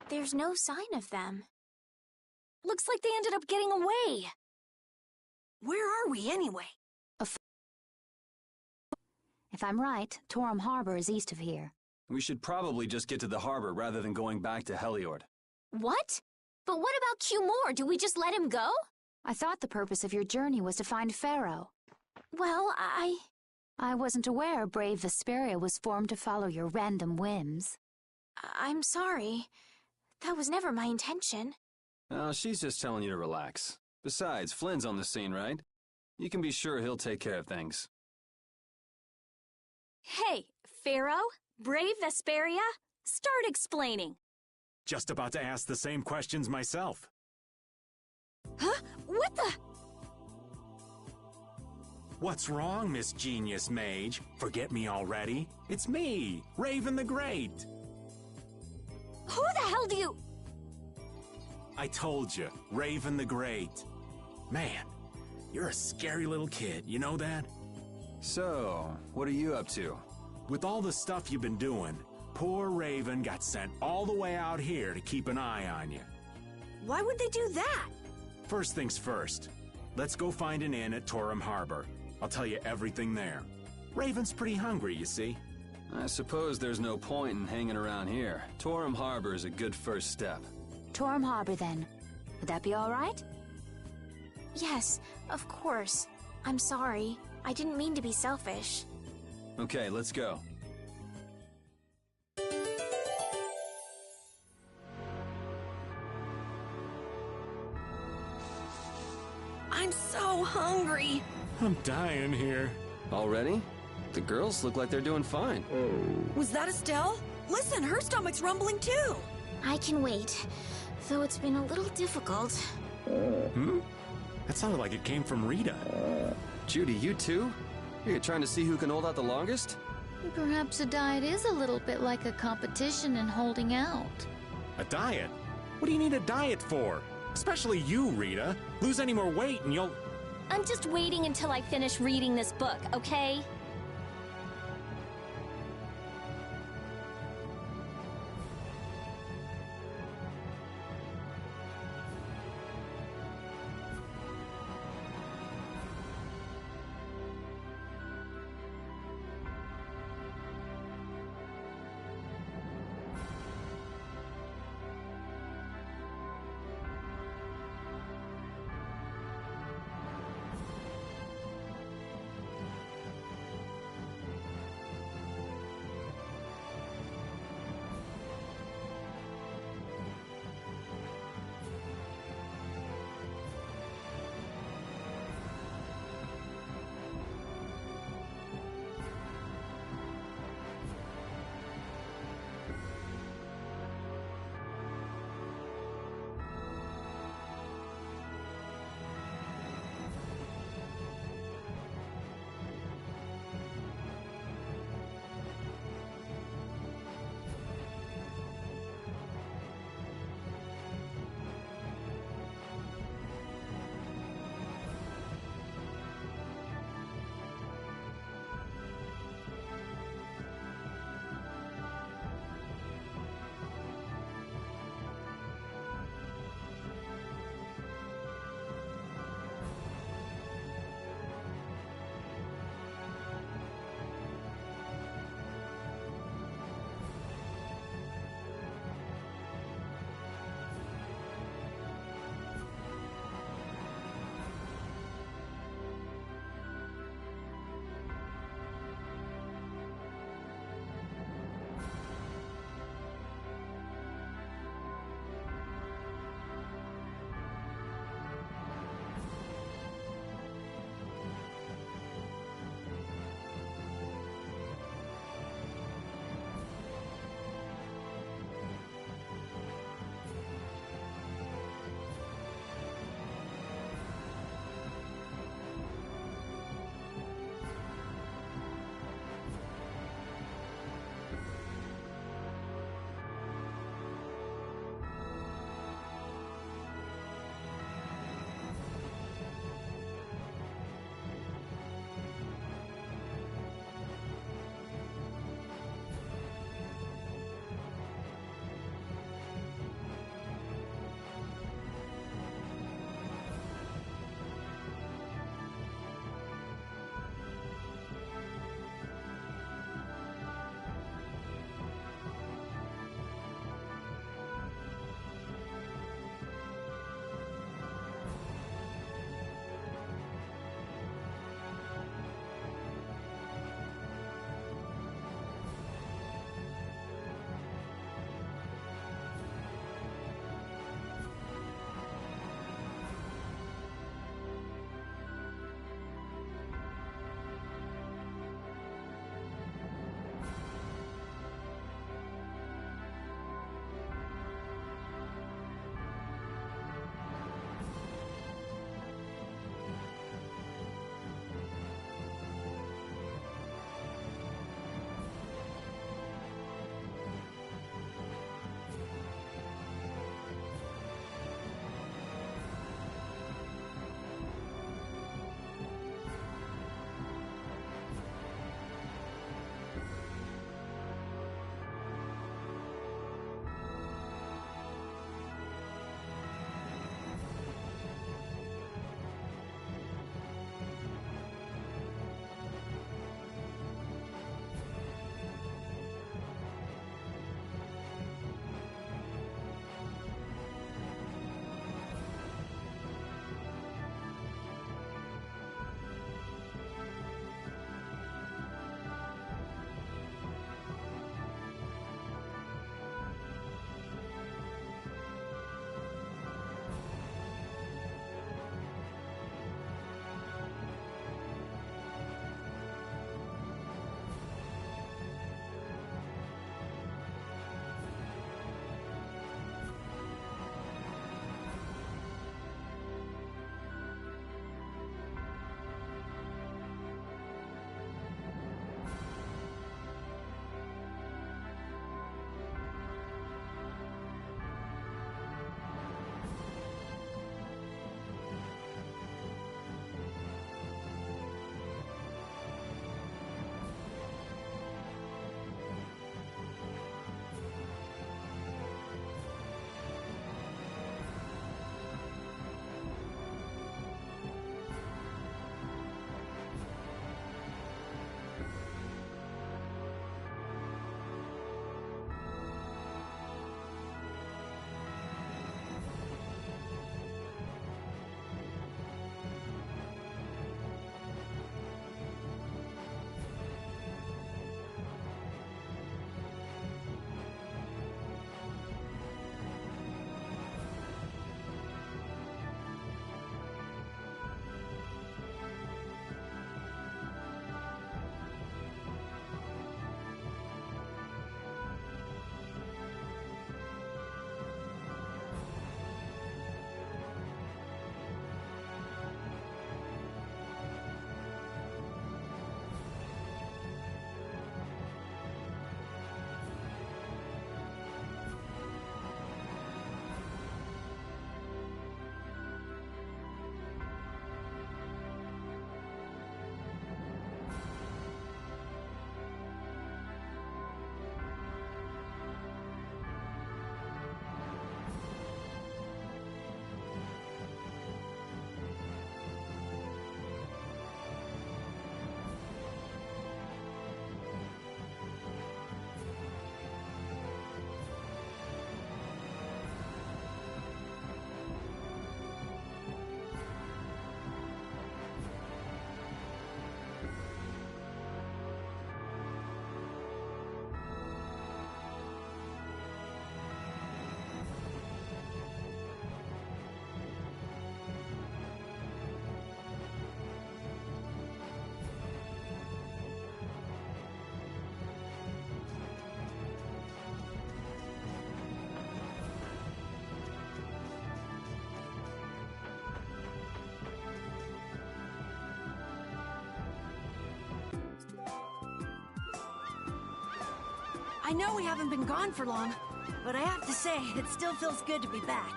There's no sign of them. Looks like they ended up getting away. Where are we anyway? If I'm right, Torum Harbor is east of here. We should probably just get to the harbor rather than going back to Heliord. What? But what about Q-More? Do we just let him go? I thought the purpose of your journey was to find Pharaoh. Well, I wasn't aware brave Vesperia was formed to follow your random whims. I'm sorry. That was never my intention. Oh, she's just telling you to relax. Besides, Flynn's on the scene, right? You can be sure he'll take care of things. Hey, Pharaoh? Brave Vesperia? Start explaining. Just about to ask the same questions myself. Huh? What the? What's wrong, Miss Genius Mage? Forget me already? It's me, Raven the Great. Who the hell do you... I told you, Raven the Great. Man, you're a scary little kid, you know that? So, what are you up to? With all the stuff you've been doing, poor Raven got sent all the way out here to keep an eye on you. Why would they do that? First things first, let's go find an inn at Torum Harbor. I'll tell you everything there. Raven's pretty hungry, you see. I suppose there's no point in hanging around here. Torum Harbor is a good first step. Torum Harbor, then. Would that be all right? Yes, of course. I'm sorry. I didn't mean to be selfish. Okay, let's go. I'm so hungry. I'm dying here. Already? The girls look like they're doing fine. Was that Estelle? Listen, her stomach's rumbling too. I can wait, though it's been a little difficult. Hmm? That sounded like it came from Rita. Judy, you too? Are you trying to see who can hold out the longest? Perhaps a diet is a little bit like a competition in holding out. A diet? What do you need a diet for? Especially you, Rita. Lose any more weight and you'll... I'm just waiting until I finish reading this book, okay? I know we haven't been gone for long, but I have to say, it still feels good to be back.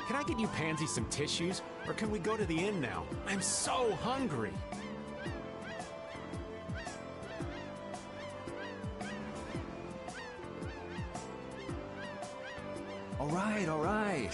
Can I get you Pansy some tissues, or can we go to the inn now? I'm so hungry. All right, all right.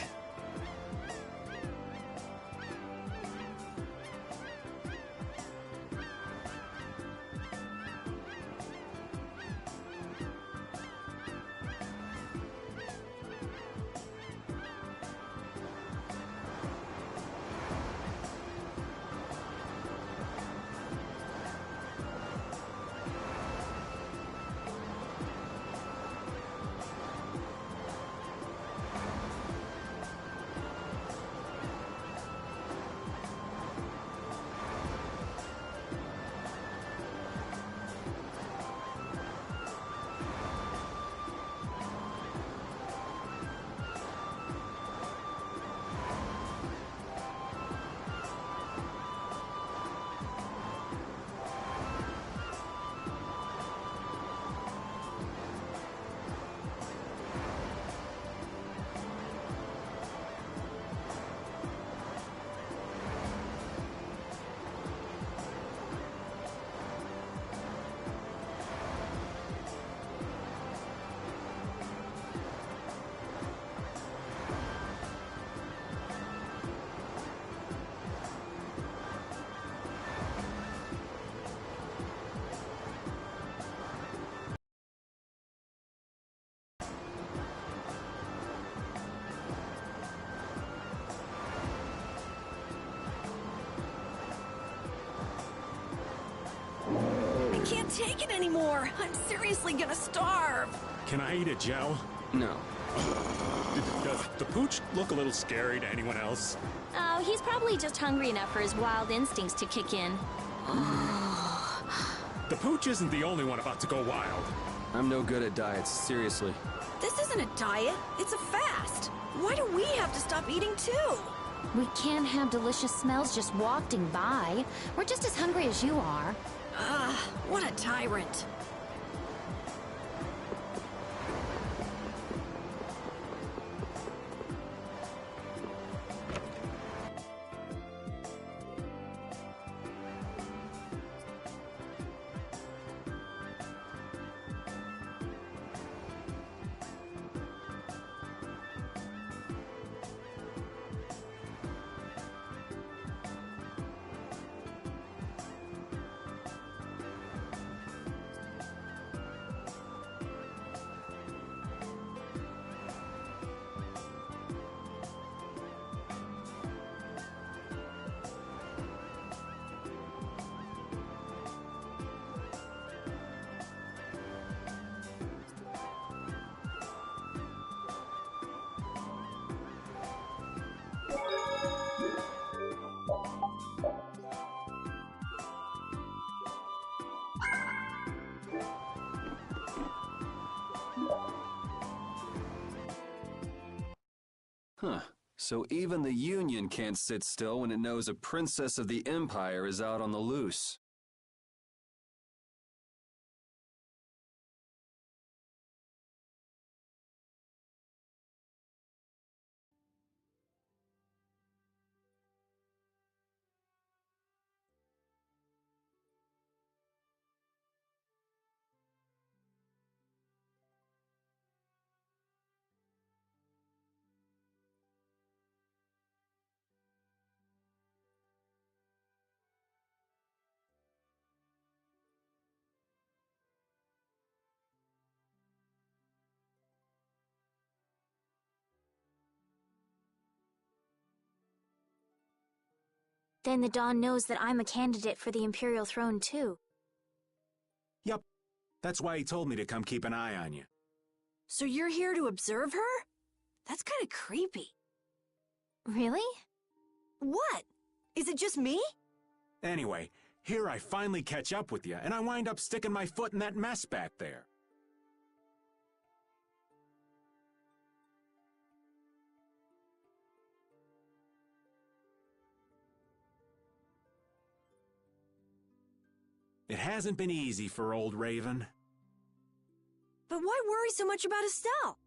I can't take it anymore. I'm seriously gonna starve. Can I eat a gel? No. Does the pooch look a little scary to anyone else? Oh, he's probably just hungry enough for his wild instincts to kick in. The pooch isn't the only one about to go wild. I'm no good at diets, seriously. This isn't a diet, it's a fast. Why do we have to stop eating too? We can't have delicious smells just wafting by. We're just as hungry as you are. Ah, what a tyrant. Huh. So even the Union can't sit still when it knows a princess of the Empire is out on the loose. Then the Dawn knows that I'm a candidate for the Imperial throne too. Yep. That's why he told me to come keep an eye on you. So you're here to observe her? That's kind of creepy. Really? What? Is it just me? Anyway, here I finally catch up with you, and I wind up sticking my foot in that mess back there. It hasn't been easy for old Raven. But why worry so much about Estelle?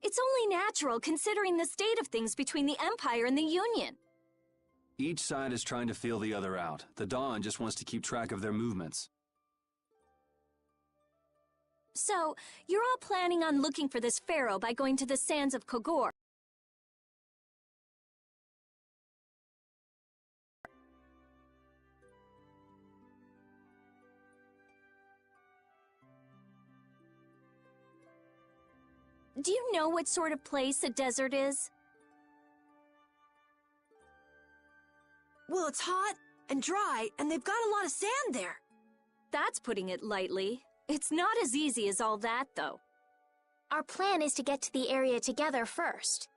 It's only natural considering the state of things between the Empire and the Union. Each side is trying to feel the other out. The Dawn just wants to keep track of their movements. So, you're all planning on looking for this pharaoh by going to the sands of Kogor. Do you know what sort of place a desert is? Well, it's hot and dry, and they've got a lot of sand there. That's putting it lightly. It's not as easy as all that, though. Our plan is to get to the area together first.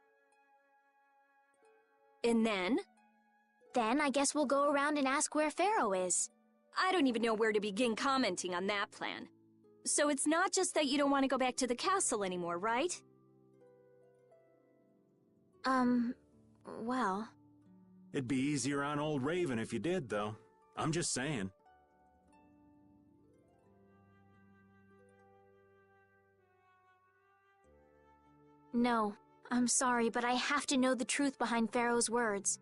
And then? Then I guess we'll go around and ask where Pharaoh is. I don't even know where to begin commenting on that plan. So it's not just that you don't want to go back to the castle anymore, right? Well... It'd be easier on old Raven if you did, though. I'm just saying. No, I'm sorry, but I have to know the truth behind Pharaoh's words.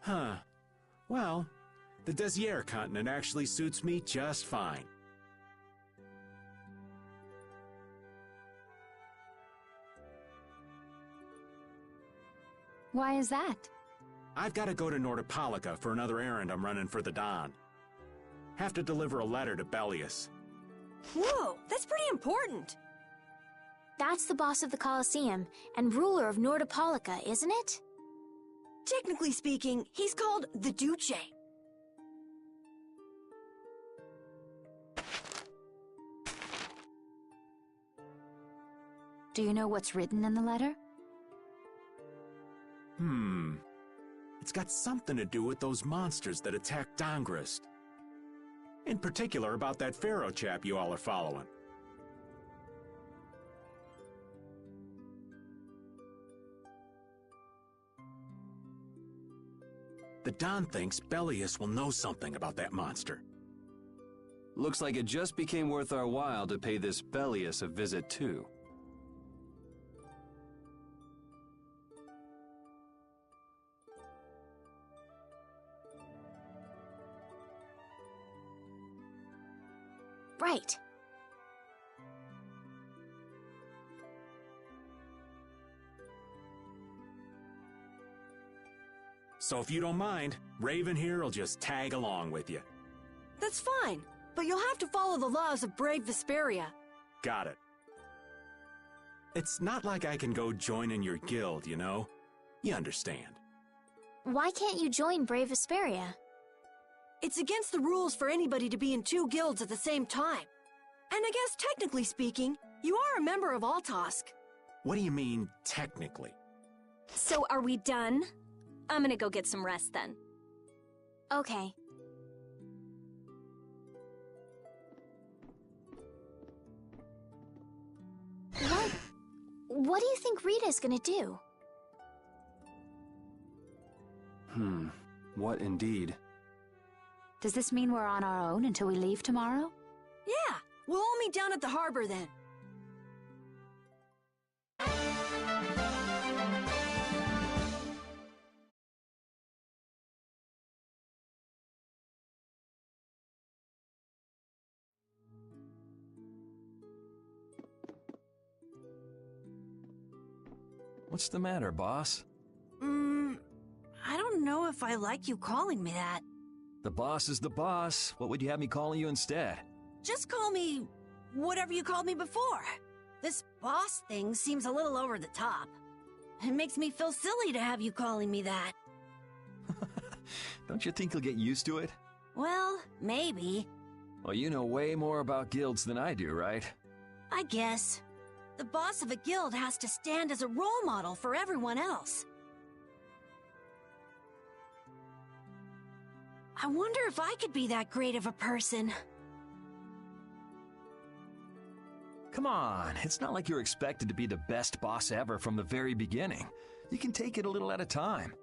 Huh. Well, the Desier continent actually suits me just fine. Why is that? I've got to go to Nordopolica for another errand I'm running for the Don. Have to deliver a letter to Bellius. Whoa, that's pretty important. That's the boss of the Colosseum and ruler of Nordopolica, isn't it? Technically speaking, he's called the Duce. Do you know what's written in the letter? It's got something to do with those monsters that attacked Dongrist. In particular about that Pharaoh chap you all are following. The Don thinks Bellius will know something about that monster. Looks like it just became worth our while to pay this Bellius a visit too. Right. So if you don't mind, Raven here will just tag along with you. That's fine, but you'll have to follow the laws of brave Vesperia. Got it. It's not like I can go join in your guild, you know? You understand. Why can't you join Brave Vesperia? It's against the rules for anybody to be in two guilds at the same time. And I guess technically speaking, you are a member of Altosk. What do you mean, technically? So are we done? I'm gonna go get some rest then. Okay. What do you think Rita's gonna do? What indeed? Does this mean we're on our own until we leave tomorrow? Yeah, we'll all meet down at the harbor then. What's the matter, boss? I don't know if I like you calling me that. The boss is the boss. What would you have me calling you instead? Just call me whatever you called me before. This boss thing seems a little over the top. It makes me feel silly to have you calling me that. Don't you think you'll get used to it? Well, maybe. Well, you know way more about guilds than I do, right? I guess. The boss of a guild has to stand as a role model for everyone else. I wonder if I could be that great of a person. Come on, it's not like you're expected to be the best boss ever from the very beginning. You can take it a little at a time.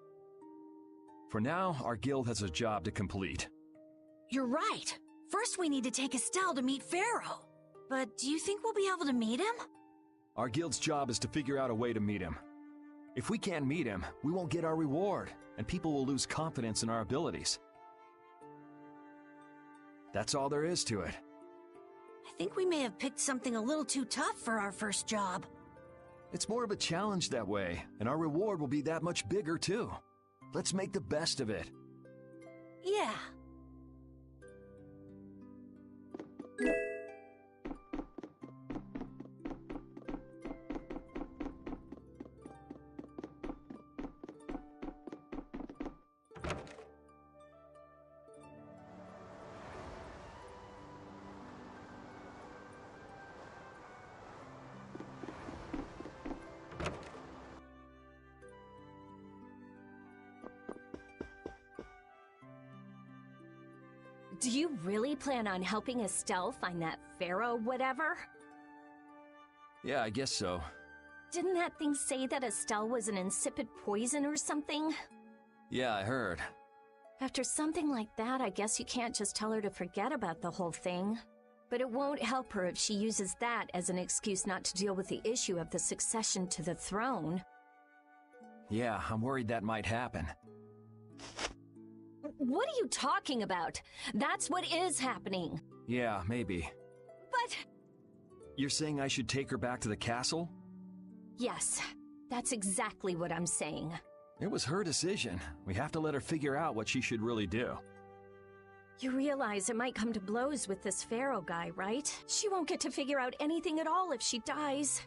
For now, our guild has a job to complete. You're right. First we need to take Estelle to meet Pharaoh. But do you think we'll be able to meet him? Our guild's job is to figure out a way to meet him. If we can't meet him, we won't get our reward, and people will lose confidence in our abilities. That's all there is to it. I think we may have picked something a little too tough for our first job. It's more of a challenge that way, and our reward will be that much bigger too. Let's make the best of it. Yeah. Do you really plan on helping Estelle find that Pharaoh whatever? Yeah, I guess so. Didn't that thing say that Estelle was an insipid poison or something? Yeah, I heard. After something like that, I guess you can't just tell her to forget about the whole thing. But it won't help her if she uses that as an excuse not to deal with the issue of the succession to the throne. Yeah, I'm worried that might happen. What are you talking about? That's what is happening. Yeah, maybe. But... You're saying I should take her back to the castle? Yes, that's exactly what I'm saying. It was her decision. We have to let her figure out what she should really do. You realize it might come to blows with this Pharaoh guy, right? She won't get to figure out anything at all if she dies.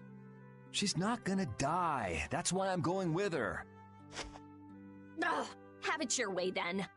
She's not gonna die. That's why I'm going with her. Ugh, have it your way then.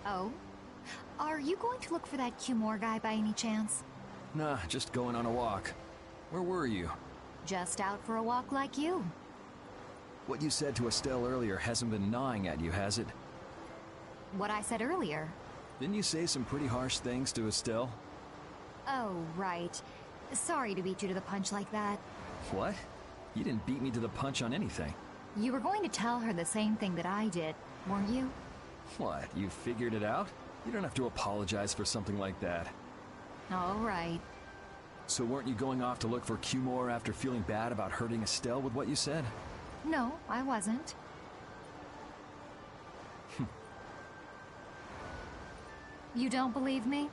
Oh? Are you going to look for that Cumore guy by any chance? Nah, just going on a walk. Where were you? Just out for a walk like you. What you said to Estelle earlier hasn't been gnawing at you, has it? What I said earlier. Didn't you say some pretty harsh things to Estelle? Oh, right. Sorry to beat you to the punch like that. What? You didn't beat me to the punch on anything. You were going to tell her the same thing that I did, weren't you? What, you figured it out? You don't have to apologize for something like that. All right. So weren't you going off to look for Cumore after feeling bad about hurting Estelle with what you said? No, I wasn't. You don't believe me?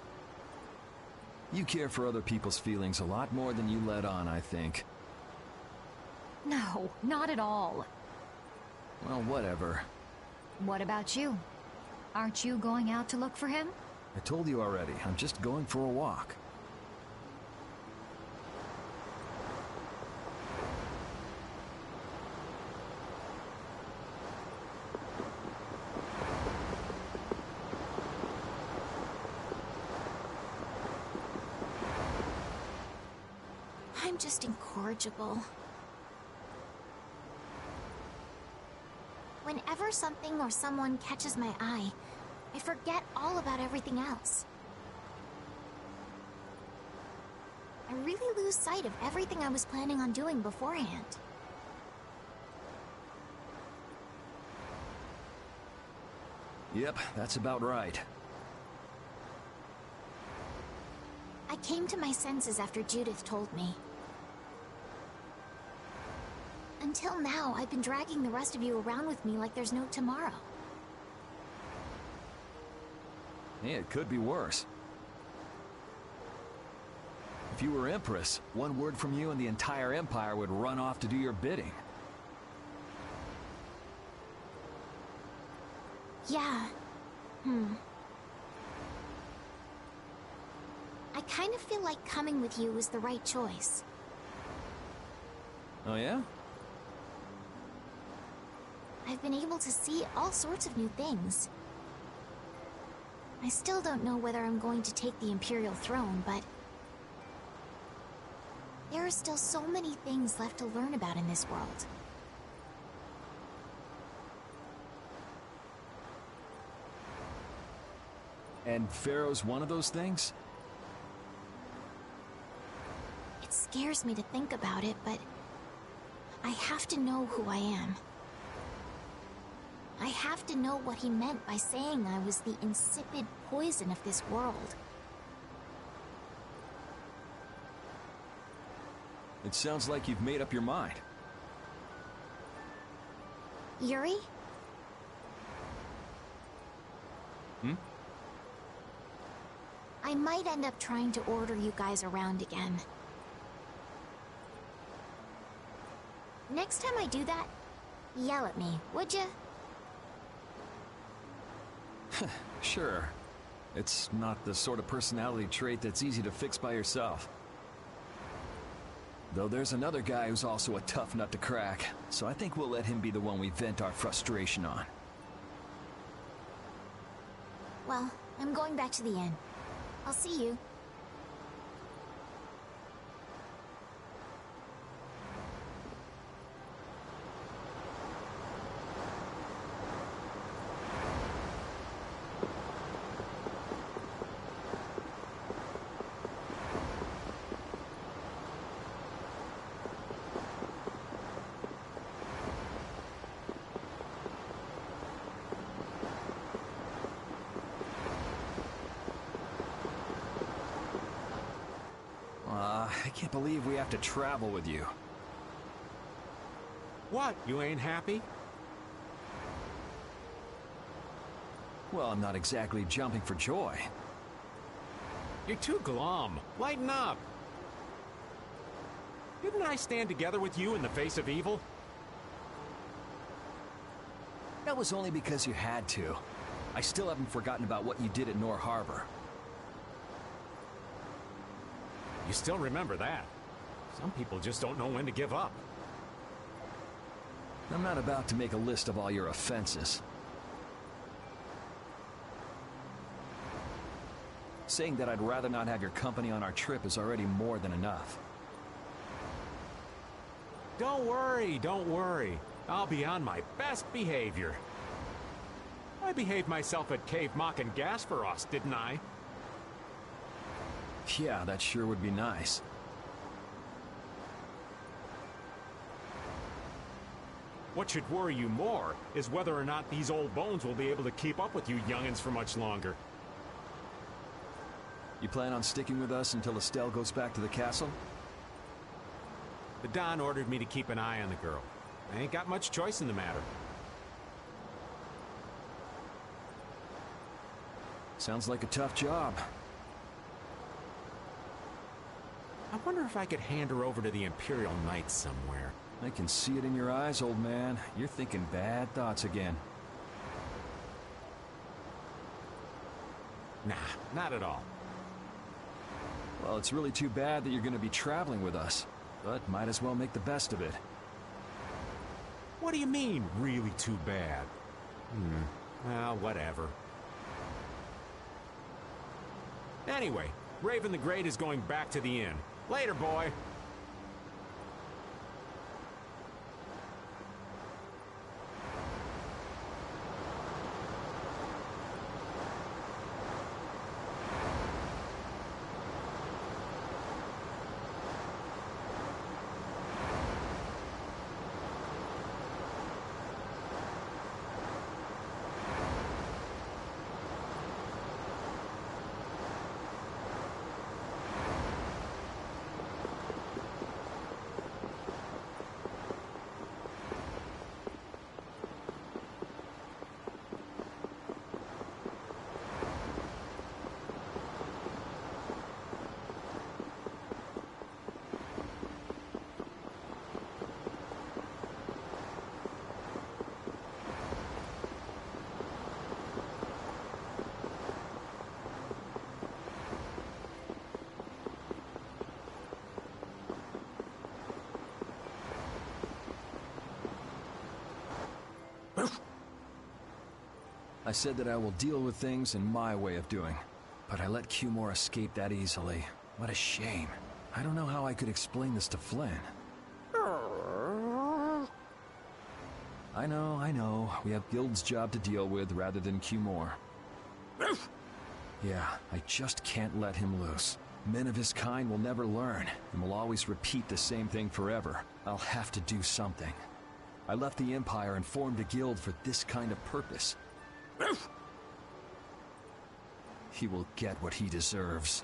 You care for other people's feelings a lot more than you let on, I think. No, not at all. Well, whatever. What about you? Aren't you going out to look for him? I told you already, I'm just going for a walk. I'm just incorrigible. Whenever something or someone catches my eye, I forget all about everything else. I really lose sight of everything I was planning on doing beforehand. Yep, that's about right. I came to my senses after Judith told me. Until now, I've been dragging the rest of you around with me like there's no tomorrow. Yeah, it could be worse. If you were Empress, one word from you and the entire Empire would run off to do your bidding. Yeah. I kind of feel like coming with you was the right choice. Oh yeah? I've been able to see all sorts of new things. I still don't know whether I'm going to take the Imperial throne, but there are still so many things left to learn about in this world. And Pharaoh's one of those things? It scares me to think about it, but I have to know who I am. I have to know what he meant by saying I was the insipid poison of this world. It sounds like you've made up your mind. Yuri? I might end up trying to order you guys around again. Next time I do that, yell at me, would ya? Sure. It's not the sort of personality trait that's easy to fix by yourself. Though there's another guy who's also a tough nut to crack, so I think we'll let him be the one we vent our frustration on. Well, I'm going back to the inn. I'll see you. I can't believe we have to travel with you. What, you ain't happy? Well, I'm not exactly jumping for joy. You're too glum. Lighten up. Didn't I stand together with you in the face of evil? That was only because you had to. I still haven't forgotten about what you did at Nor Harbor. You still remember that. Some people just don't know when to give up. I'm not about to make a list of all your offenses. Saying that I'd rather not have your company on our trip is already more than enough. Don't worry. I'll be on my best behavior. I behaved myself at Cave Mock and Gasperos, didn't I? Yeah, that sure would be nice. What should worry you more is whether or not these old bones will be able to keep up with you youngins for much longer. You plan on sticking with us until Estelle goes back to the castle? The Don ordered me to keep an eye on the girl. I ain't got much choice in the matter. Sounds like a tough job. I wonder if I could hand her over to the Imperial Knights somewhere. I can see it in your eyes, old man. You're thinking bad thoughts again. Nah, not at all. Well, it's really too bad that you're going to be traveling with us, but might as well make the best of it. What do you mean, really too bad? Well, whatever. Anyway, Raven the Great is going back to the inn. Later, boy. I said that I will deal with things in my way of doing. But I let Cumore escape that easily. What a shame. I don't know how I could explain this to Flynn. I know. We have Guild's job to deal with rather than Cumore. Yeah, I just can't let him loose. Men of his kind will never learn, and will always repeat the same thing forever. I'll have to do something. I left the Empire and formed a guild for this kind of purpose. He will get what he deserves.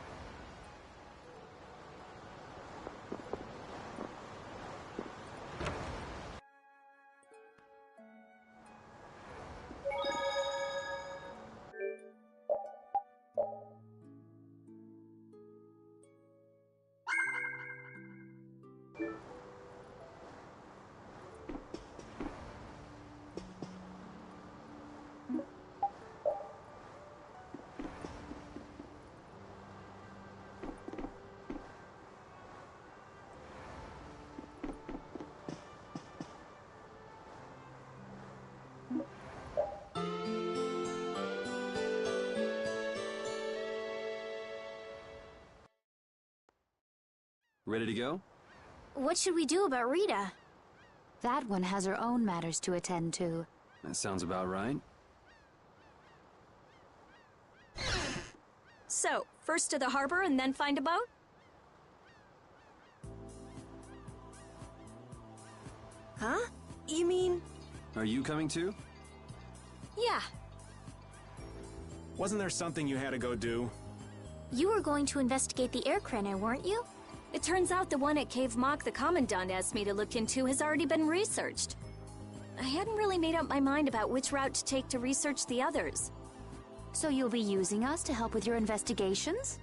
Ready to go? What should we do about Rita? That one has her own matters to attend to. That sounds about right. So, first to the harbor and then find a boat? Huh? You mean... Are you coming too? Yeah. Wasn't there something you had to go do? You were going to investigate the air crenna, weren't you? It turns out the one at Cave Mock the Commandant asked me to look into has already been researched. I hadn't really made up my mind about which route to take to research the others. So you'll be using us to help with your investigations?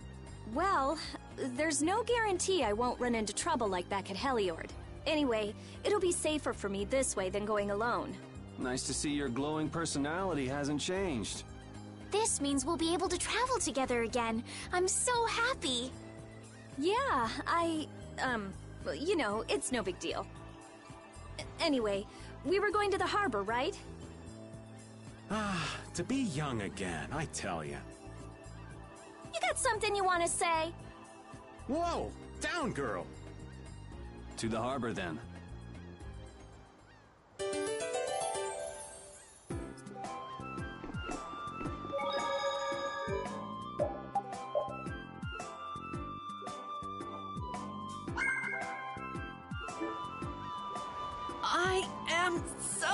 Well, there's no guarantee I won't run into trouble like back at Heliord. Anyway, it'll be safer for me this way than going alone. Nice to see your glowing personality hasn't changed. This means we'll be able to travel together again. I'm so happy. Yeah, you know, it's no big deal. Anyway, we were going to the harbor, right? Ah, to be young again, I tell you. You got something you want to say? Whoa! Down, girl! To the harbor, then. I am so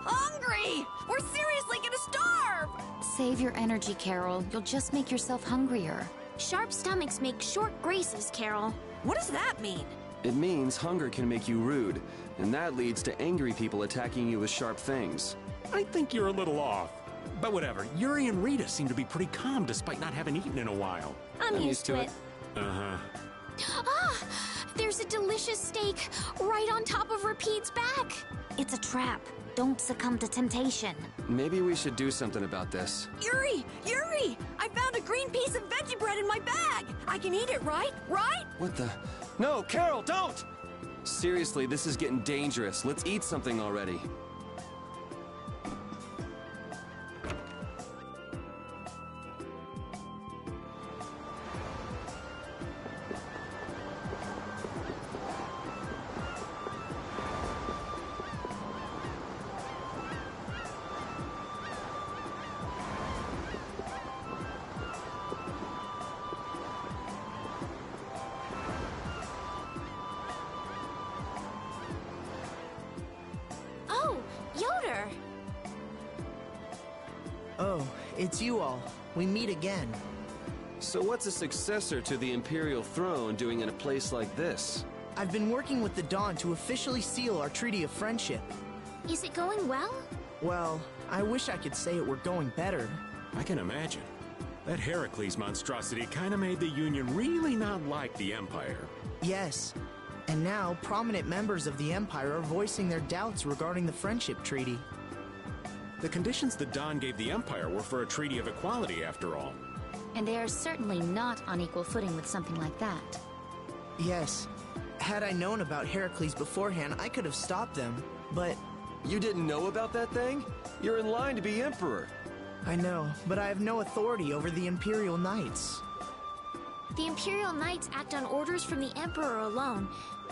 hungry! We're seriously gonna starve! Save your energy, Carol. You'll just make yourself hungrier. Sharp stomachs make short graces, Carol. What does that mean? It means hunger can make you rude, and that leads to angry people attacking you with sharp things. I think you're a little off. But whatever, Yuri and Rita seem to be pretty calm despite not having eaten in a while. I'm used to it. Uh-huh. Ah! There's a delicious steak right on top of Rapide's back. It's a trap. Don't succumb to temptation. Maybe we should do something about this. Yuri! Yuri! I found a green piece of veggie bread in my bag! I can eat it, right? Right? What the? No, Carol, don't! Seriously, this is getting dangerous. Let's eat something already. Oh, it's you all. We meet again. So what's a successor to the Imperial throne doing in a place like this? I've been working with the Dawn to officially seal our Treaty of Friendship. Is it going well? Well, I wish I could say it were going better. I can imagine. That Heracles monstrosity kinda made the Union really not like the Empire. Yes. And now, prominent members of the Empire are voicing their doubts regarding the Friendship Treaty. The conditions the Dawn gave the Empire were for a treaty of equality, after all. And they are certainly not on equal footing with something like that. Yes. Had I known about Heracles beforehand, I could have stopped them, but... You didn't know about that thing? You're in line to be Emperor. I know, but I have no authority over the Imperial Knights. The Imperial Knights act on orders from the Emperor alone.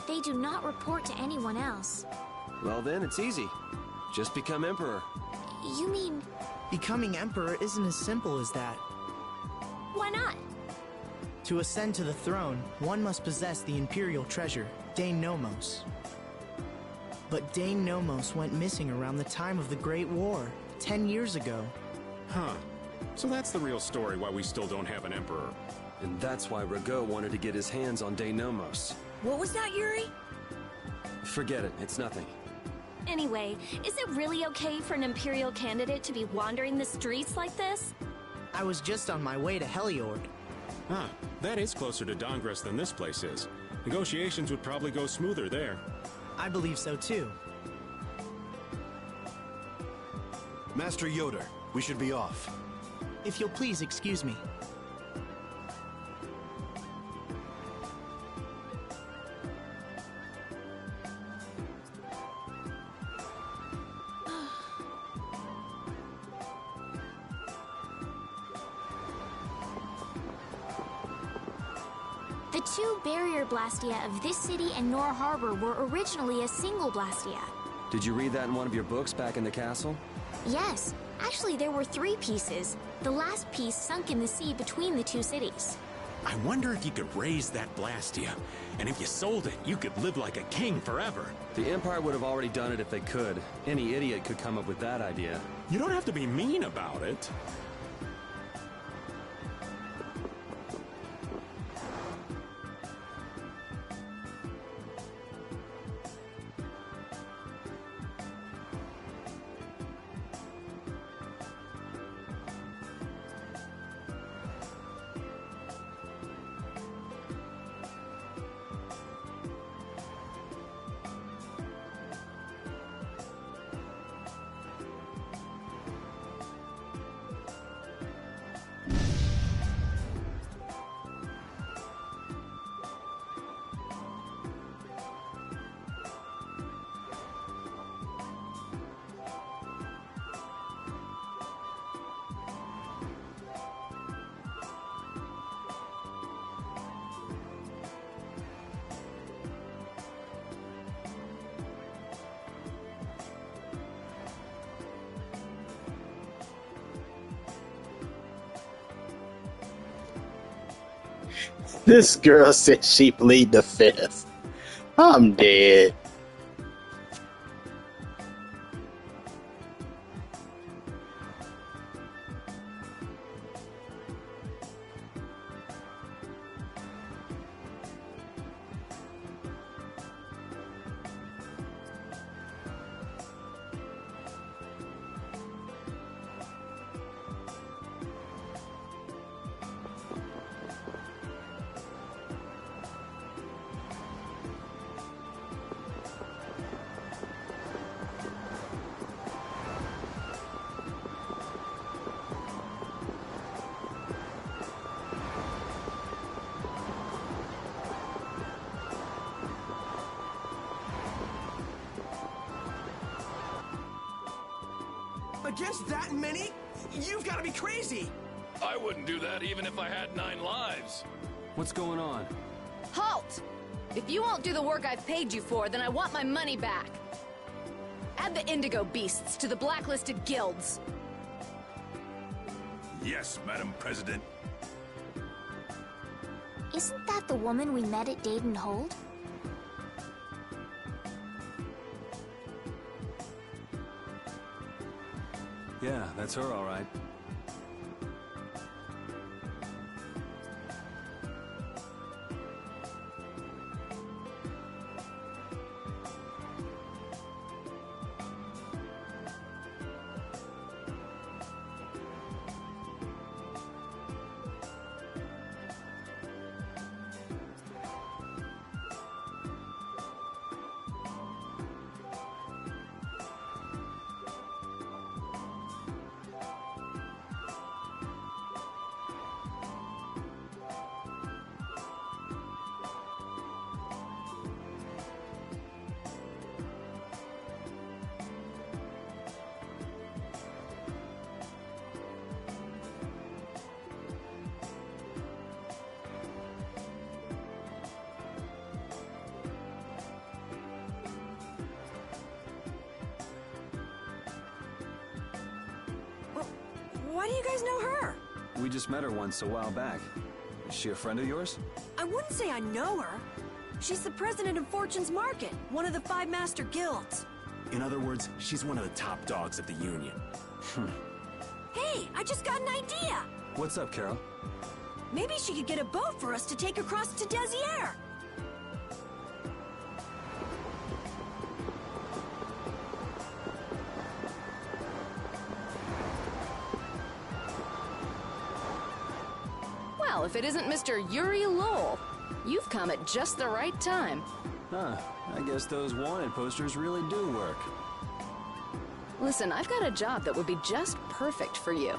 They do not report to anyone else. Well then, it's easy. Just become Emperor. You mean... Becoming Emperor isn't as simple as that. Why not? To ascend to the throne, one must possess the Imperial treasure, Dane Nomos. But Dane Nomos went missing around the time of the Great War, 10 years ago. Huh. So that's the real story why we still don't have an emperor. And that's why Rago wanted to get his hands on Dane Nomos. What was that, Yuri? Forget it, it's nothing. Anyway, is it really okay for an Imperial candidate to be wandering the streets like this? I was just on my way to Heliord. Ah, that is closer to Dongres than this place is. Negotiations would probably go smoother there. I believe so too. Master Yoder, we should be off. If you'll please excuse me. The two barrier blastia of this city and Nor Harbor were originally a single blastia. Did you read that in one of your books back in the castle? Yes. Actually, there were 3 pieces. The last piece sunk in the sea between the 2 cities. I wonder if you could raise that Blastia. And if you sold it, you could live like a king forever. The Empire would have already done it if they could. Any idiot could come up with that idea. You don't have to be mean about it. This girl said she plead the fifth. I'm dead. Against that many? You've got to be crazy! I wouldn't do that even if I had 9 lives. What's going on? Halt! If you won't do the work I've paid you for, then I want my money back. Add the Indigo Beasts to the blacklisted guilds. Yes, Madam President. Isn't that the woman we met at Dayton Hold? Yeah, that's her, all right. Why do you guys know her? We just met her once a while back. Is she a friend of yours? I wouldn't say I know her. She's the president of Fortune's Market, one of the 5 master guilds. In other words, she's one of the top dogs at the Union. Hey, I just got an idea! What's up, Carol? Maybe she could get a boat for us to take across to Desier. Well, if it isn't Mr. Yuri Lowell, you've come at just the right time. Huh, I guess those wanted posters really do work. Listen, I've got a job that would be just perfect for you.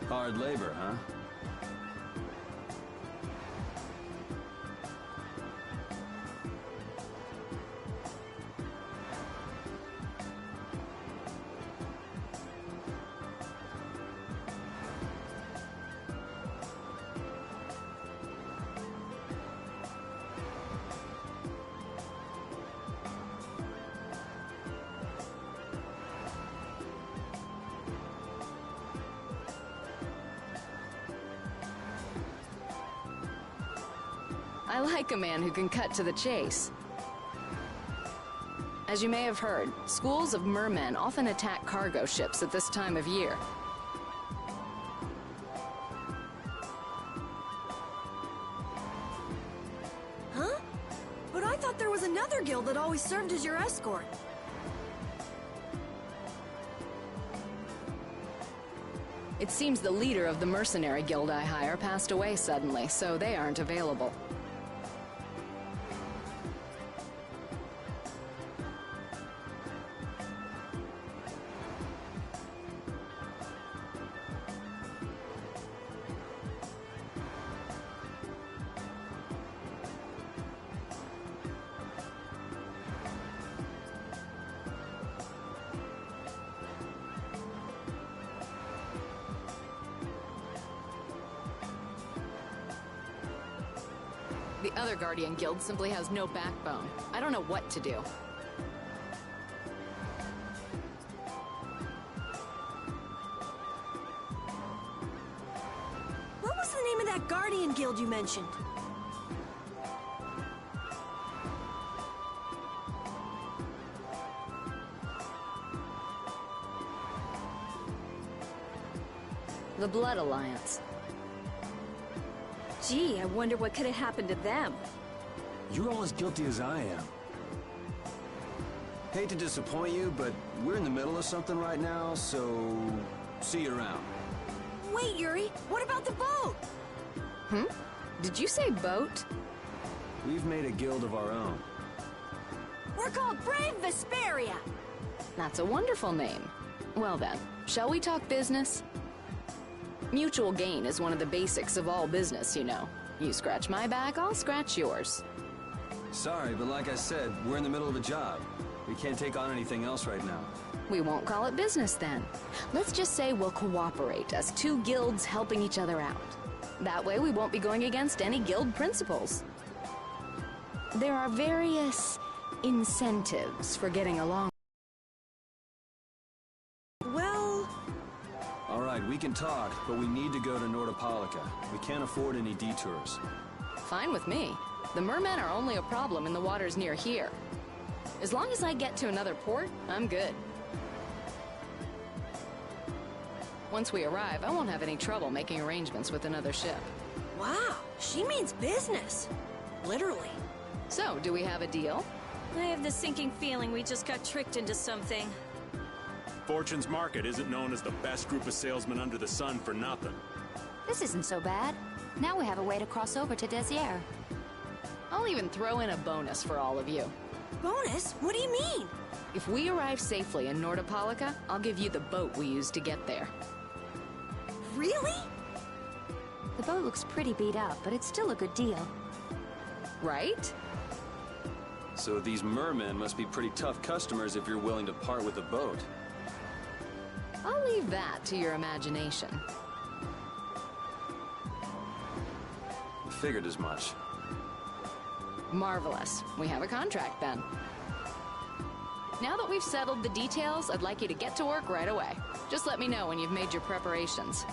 Hard labor, huh? I like a man who can cut to the chase. As you may have heard, schools of mermen often attack cargo ships at this time of year. Huh? But I thought there was another guild that always served as your escort. It seems the leader of the mercenary guild I hire passed away suddenly, so they aren't available. The other Guardian Guild simply has no backbone. I don't know what to do. What was the name of that Guardian Guild you mentioned? The Blood Alliance. Gee, I wonder what could have happened to them. You're all as guilty as I am. Hate to disappoint you, but we're in the middle of something right now, so see you around. Wait, Yuri, what about the boat? Did you say boat? We've made a guild of our own. We're called Brave Vesperia. That's a wonderful name. Well then, shall we talk business? Mutual gain is one of the basics of all business, you know. You scratch my back, I'll scratch yours. Sorry, but like I said, we're in the middle of a job. We can't take on anything else right now. We won't call it business then. Let's just say we'll cooperate as 2 guilds helping each other out. That way we won't be going against any guild principles. There are various incentives for getting along. Well... All right, we can talk, but we need to go to Nordopolica. We can't afford any detours. Fine with me. The mermen are only a problem in the waters near here. As long as I get to another port, I'm good. Once we arrive, I won't have any trouble making arrangements with another ship. Wow, she means business. Literally. So, do we have a deal? I have the sinking feeling we just got tricked into something. Fortune's Market isn't known as the best group of salesmen under the sun for nothing. This isn't so bad. Now we have a way to cross over to Desier. I'll even throw in a bonus for all of you. Bonus? What do you mean? If we arrive safely in Nordopolica, I'll give you the boat we used to get there. Really? The boat looks pretty beat up, but it's still a good deal. Right? So these mermen must be pretty tough customers if you're willing to part with the boat. I'll leave that to your imagination. Figured as much. Marvelous. We have a contract then. Now that we've settled the details, I'd like you to get to work right away. Just let me know when you've made your preparations.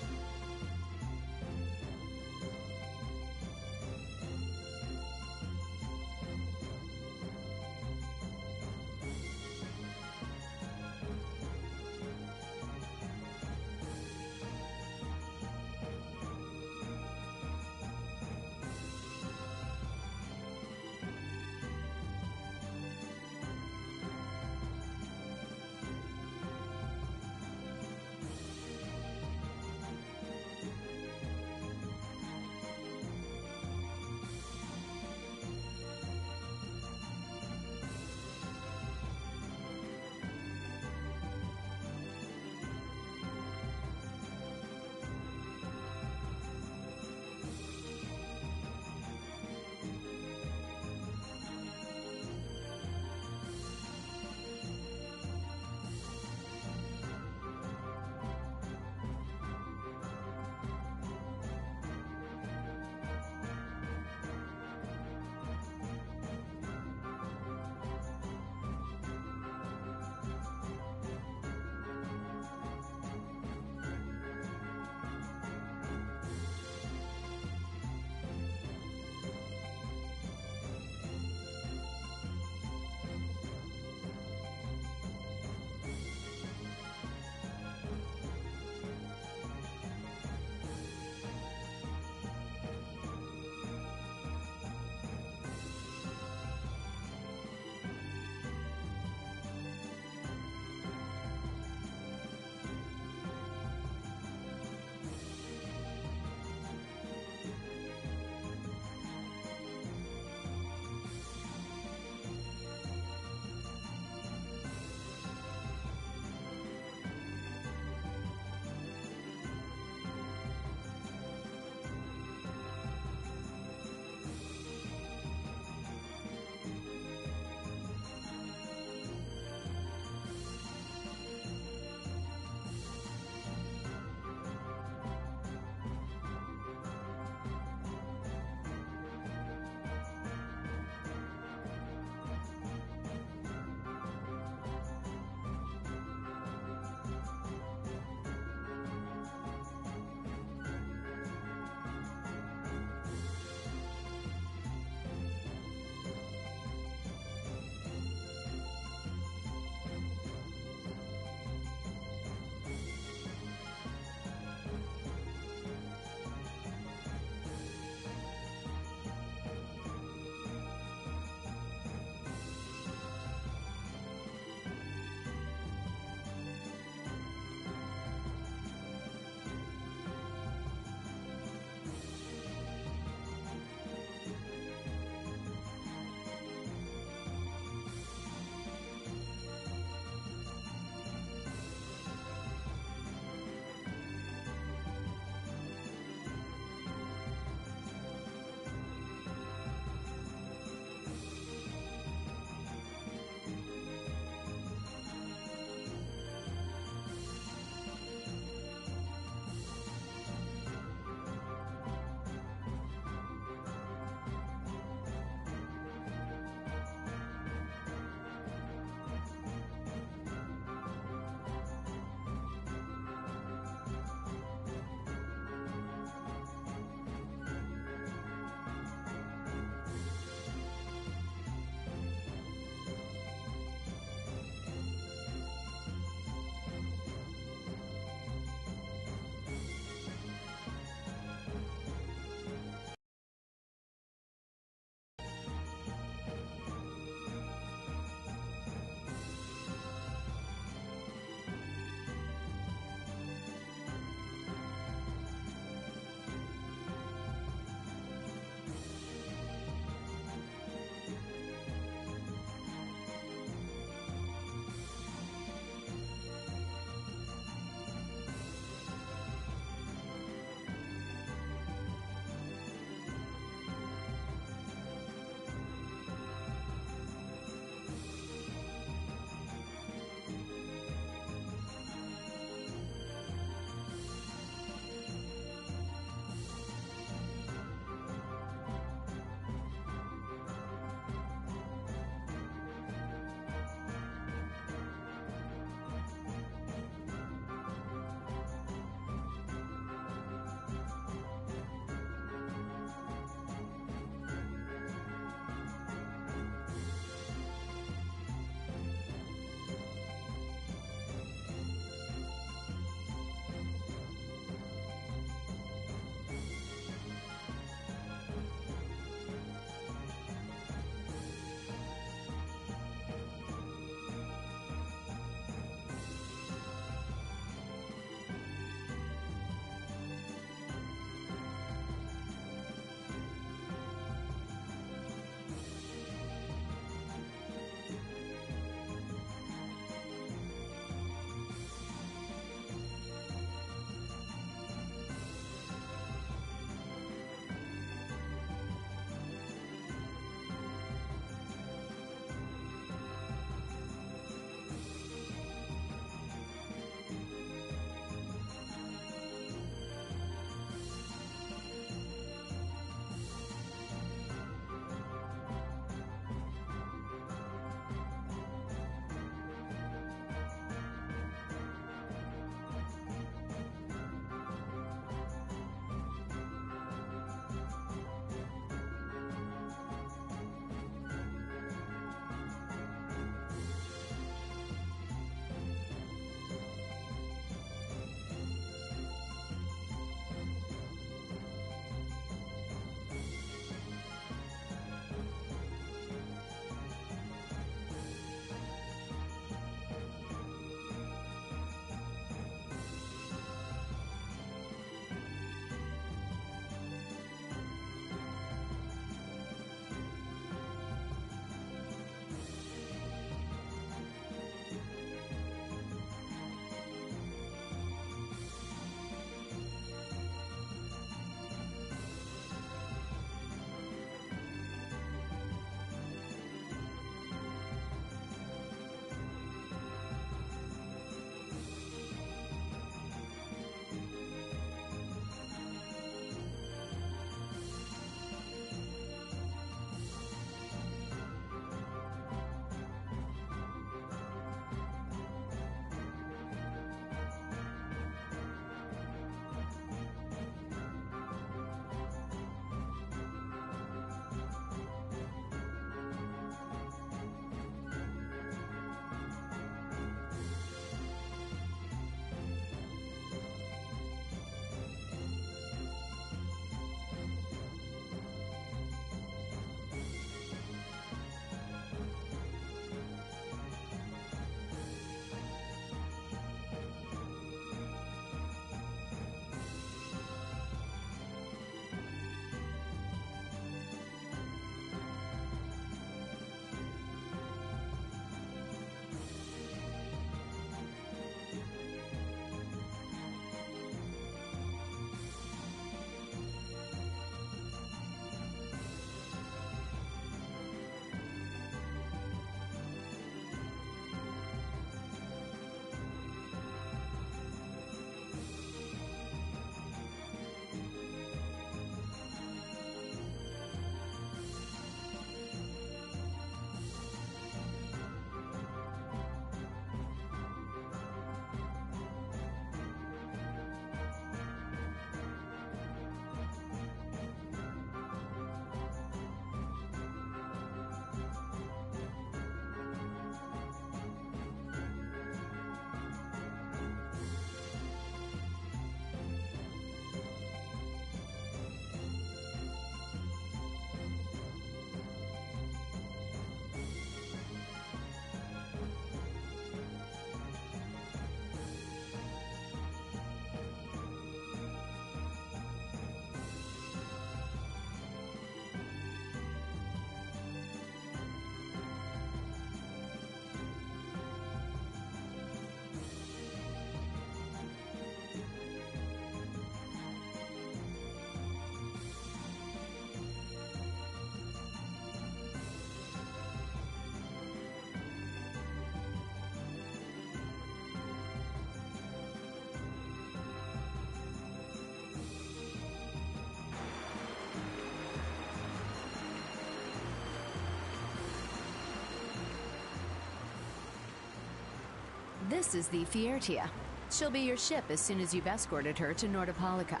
This is the Fiertia. She'll be your ship as soon as you've escorted her to Nordopolica.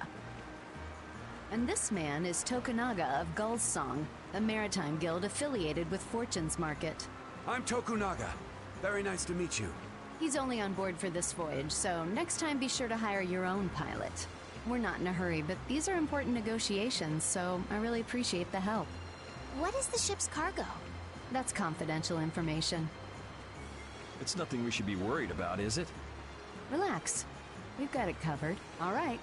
And this man is Tokunaga of Gull's Song, a maritime guild affiliated with Fortune's Market. I'm Tokunaga. Very nice to meet you. He's only on board for this voyage, so next time be sure to hire your own pilot. We're not in a hurry, but these are important negotiations, so I really appreciate the help. What is the ship's cargo? That's confidential information. It's nothing we should be worried about, is it? Relax. We've got it covered. All right.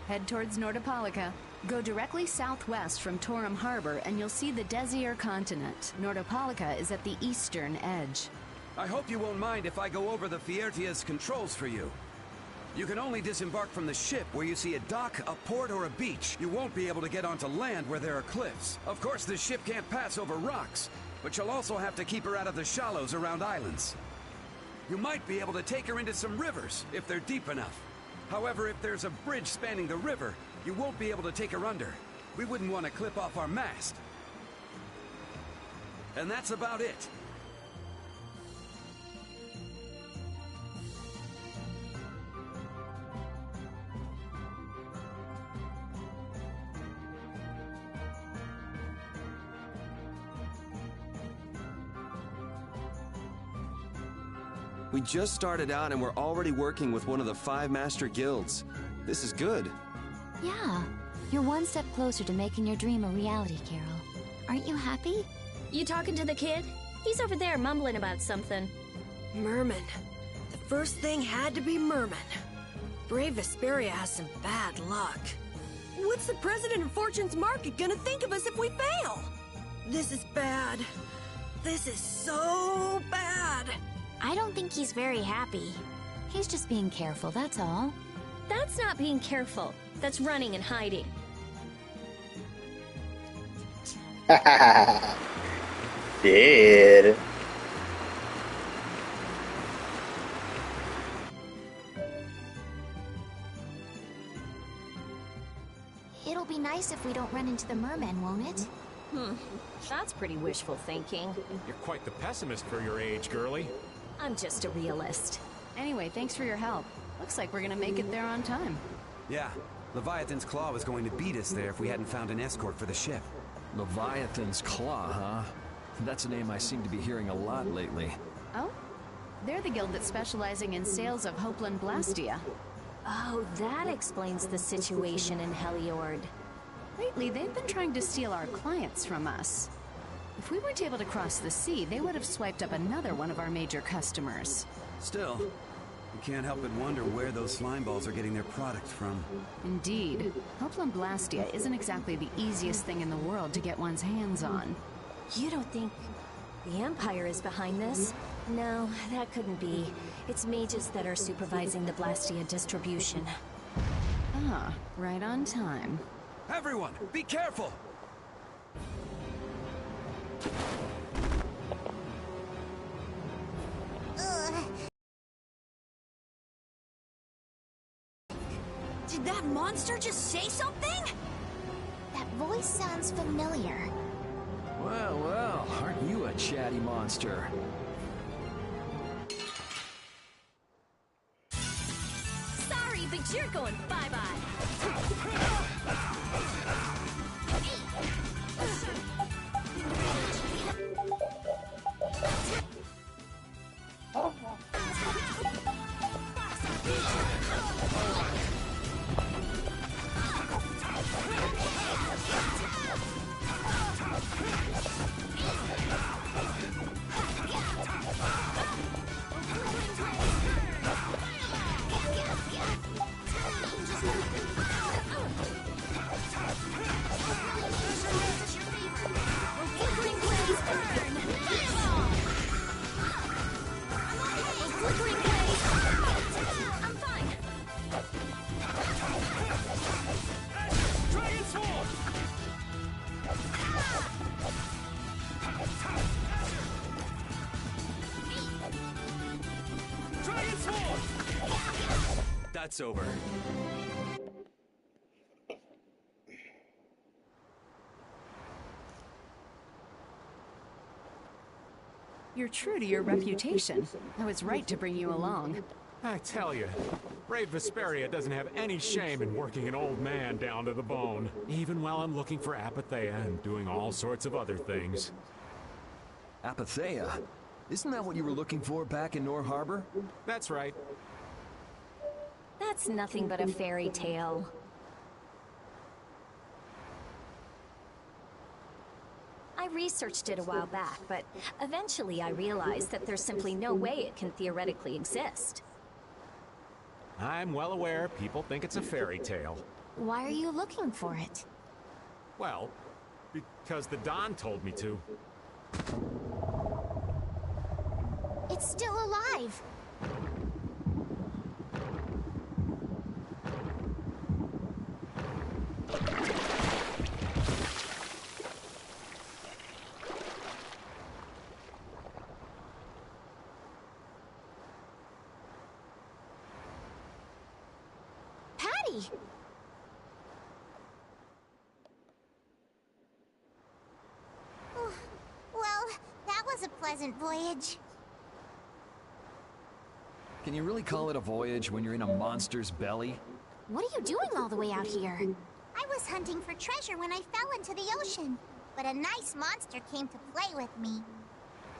Head towards Nordopolica. Go directly southwest from Torum Harbor and you'll see the Desier continent. Nordopolica is at the eastern edge. I hope you won't mind if I go over the Fiertia's controls for you. You can only disembark from the ship where you see a dock, a port, or a beach. You won't be able to get onto land where there are cliffs. Of course, the ship can't pass over rocks, but you'll also have to keep her out of the shallows around islands. You might be able to take her into some rivers, if they're deep enough. However, if there's a bridge spanning the river, you won't be able to take her under. We wouldn't want to clip off our mast. And that's about it. We just started out and we're already working with one of the 5 master guilds. This is good. Yeah, you're one step closer to making your dream a reality, Carol. Aren't you happy? You talking to the kid? He's over there mumbling about something. Merman. The first thing had to be Merman. Brave Vesperia has some bad luck. What's the president of Fortune's Market gonna think of us if we fail? This is bad. This is so bad. I don't think he's very happy. He's just being careful, that's all. That's not being careful. That's running and hiding. Did. It'll be nice if we don't run into the mermen, won't it? That's pretty wishful thinking. You're quite the pessimist for your age, girlie. I'm just a realist. Anyway, thanks for your help. Looks like we're gonna make it there on time. Yeah, Leviathan's Claw was going to beat us there if we hadn't found an escort for the ship. Leviathan's Claw, huh? That's a name I seem to be hearing a lot lately. Oh? They're the guild that's specializing in sales of Hopeland Blastia. Oh, that explains the situation in Heliord. Lately, they've been trying to steal our clients from us. If we weren't able to cross the sea, they would have swiped up another one of our major customers. Still, you can't help but wonder where those slime balls are getting their product from. Indeed. Hopeland Blastia isn't exactly the easiest thing in the world to get one's hands on. You don't think the Empire is behind this? No, that couldn't be. It's mages that are supervising the Blastia distribution. Ah, right on time. Everyone, be careful! Did that monster just say something? That voice sounds familiar. Well, well, aren't you a chatty monster? Sorry, but you're going bye-bye. That's over. You're true to your reputation. I was right to bring you along. I tell you, Brave Vesperia doesn't have any shame in working an old man down to the bone, even while I'm looking for Apatheia and doing all sorts of other things. Apatheia? Isn't that what you were looking for back in Nor Harbor? That's right. That's nothing but a fairy tale. I researched it a while back, but eventually I realized that there's simply no way it can theoretically exist. I'm well aware people think it's a fairy tale. Why are you looking for it? Well, because the Don told me to. It's still alive. Patty! Well, that was a pleasant voyage. Can you really call it a voyage when you're in a monster's belly? What are you doing all the way out here? I was hunting for treasure when I fell into the ocean, but a nice monster came to play with me.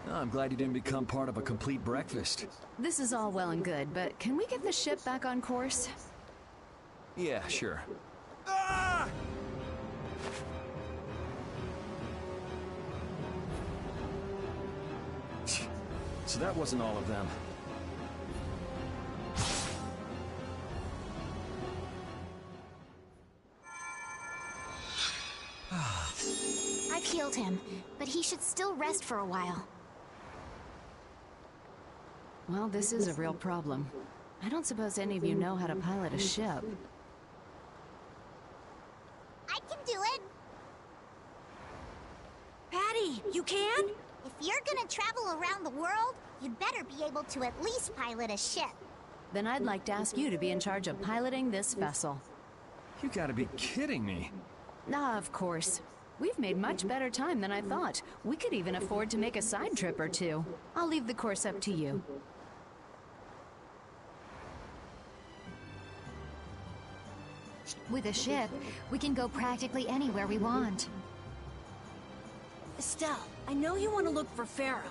Oh, I'm glad you didn't become part of a complete breakfast. This is all well and good, but can we get the ship back on course? Yeah, sure. Ah! So that wasn't all of them. I killed him, but he should still rest for a while. Well, this is a real problem. I don't suppose any of you know how to pilot a ship. I can do it. Patty, you can? If you're gonna travel around the world, you'd better be able to at least pilot a ship. Then I'd like to ask you to be in charge of piloting this vessel. You gotta be kidding me. Ah, of course. We've made much better time than I thought. We could even afford to make a side trip or two. I'll leave the course up to you. With a ship, we can go practically anywhere we want. Estelle, I know you want to look for Pharaoh.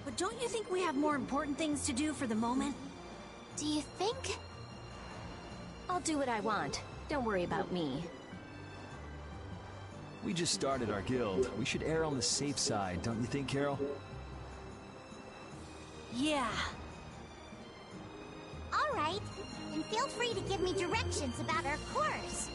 But don't you think we have more important things to do for the moment? Do you think? I'll do what I want. Don't worry about me. We just started our guild. We should err on the safe side, don't you think, Carol? Yeah. All right, then feel free to give me directions about our course.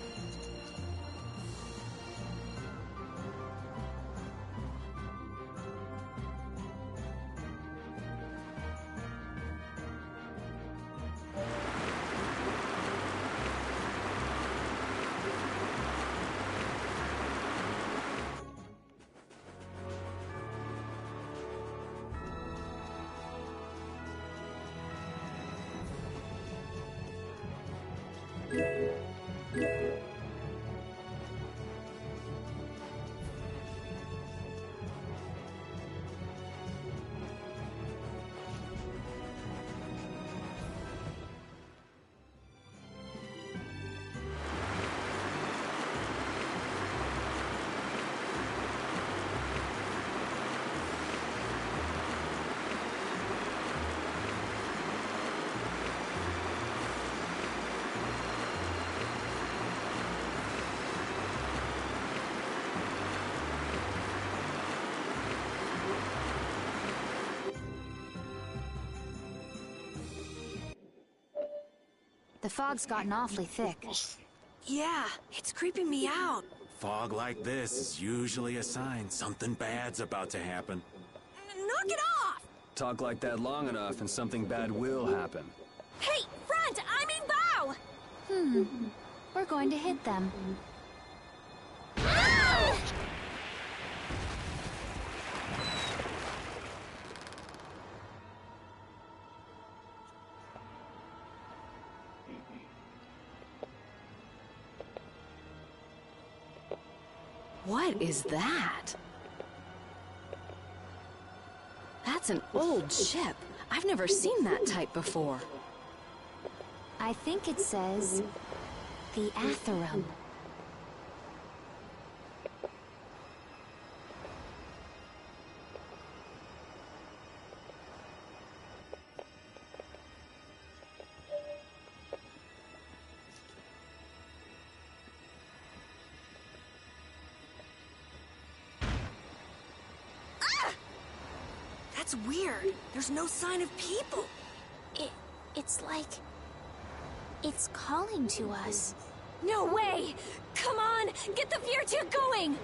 The fog's gotten awfully thick. Yeah, it's creeping me out. Fog like this is usually a sign something bad's about to happen. Knock it off! Talk like that long enough and something bad will happen. Hey, front! I mean bow! We're going to hit them. Ow! What is that? That's an old ship. I've never seen that type before. I think it says the Atherum. That's weird. There's no sign of people. It's like... it's calling to us. No way! Come on! Get the Fiertia going!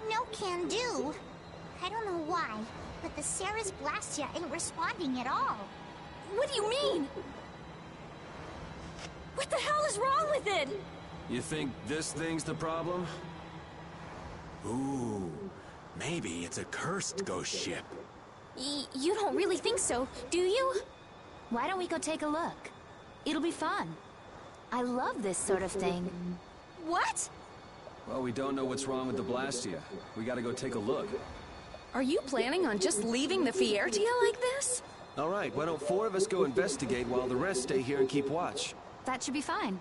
No can do. I don't know why, but the Ceres Blastia ain't responding at all. What do you mean? What the hell is wrong with it? You think this thing's the problem? Ooh, maybe it's a cursed ghost ship. You don't really think so, do you? Why don't we go take a look? It'll be fun. I love this sort of thing. What? Well, we don't know what's wrong with the Blastia. We gotta go take a look. Are you planning on just leaving the Fiertia like this? All right, why don't 4 of us go investigate while the rest stay here and keep watch? That should be fine.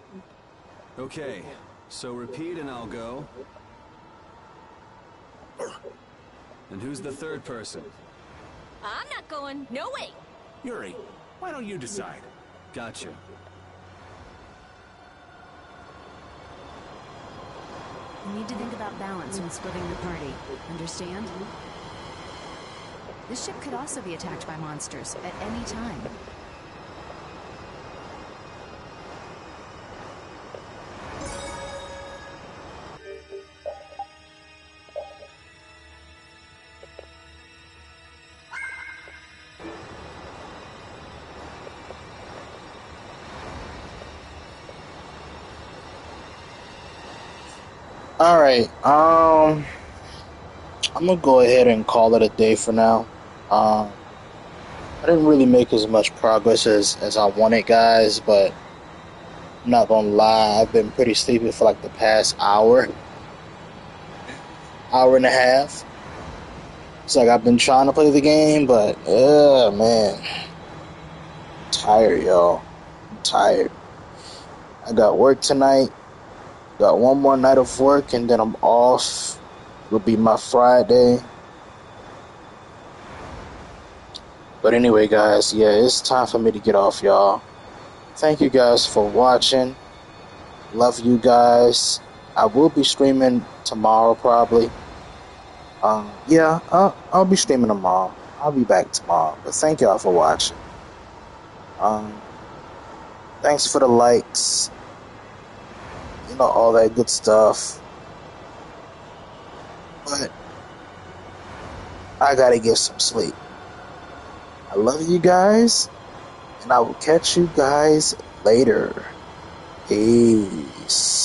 Okay, so repeat and I'll go. And who's the third person? I'm not going. No way. Yuri, why don't you decide? Gotcha. You need to think about balance when splitting the party. Understand? This ship could also be attacked by monsters at any time. Alright, I'm gonna go ahead and call it a day for now. I didn't really make as much progress as I wanted, guys, but I'm not gonna lie, I've been pretty sleepy for like the past hour and a half. It's like I've been trying to play the game, but, man. I'm tired, y'all. I'm tired. I got work tonight. Got one more night of work and then I'm off. It'll be my Friday. But anyway, guys, yeah, it's time for me to get off, y'all. Thank you guys for watching. Love you guys. I will be streaming tomorrow, probably. Yeah, I'll be streaming tomorrow. I'll be back tomorrow. But thank y'all for watching. Thanks for the likes. You know, all that good stuff. But I gotta get some sleep. I love you guys, and I will catch you guys later. Peace.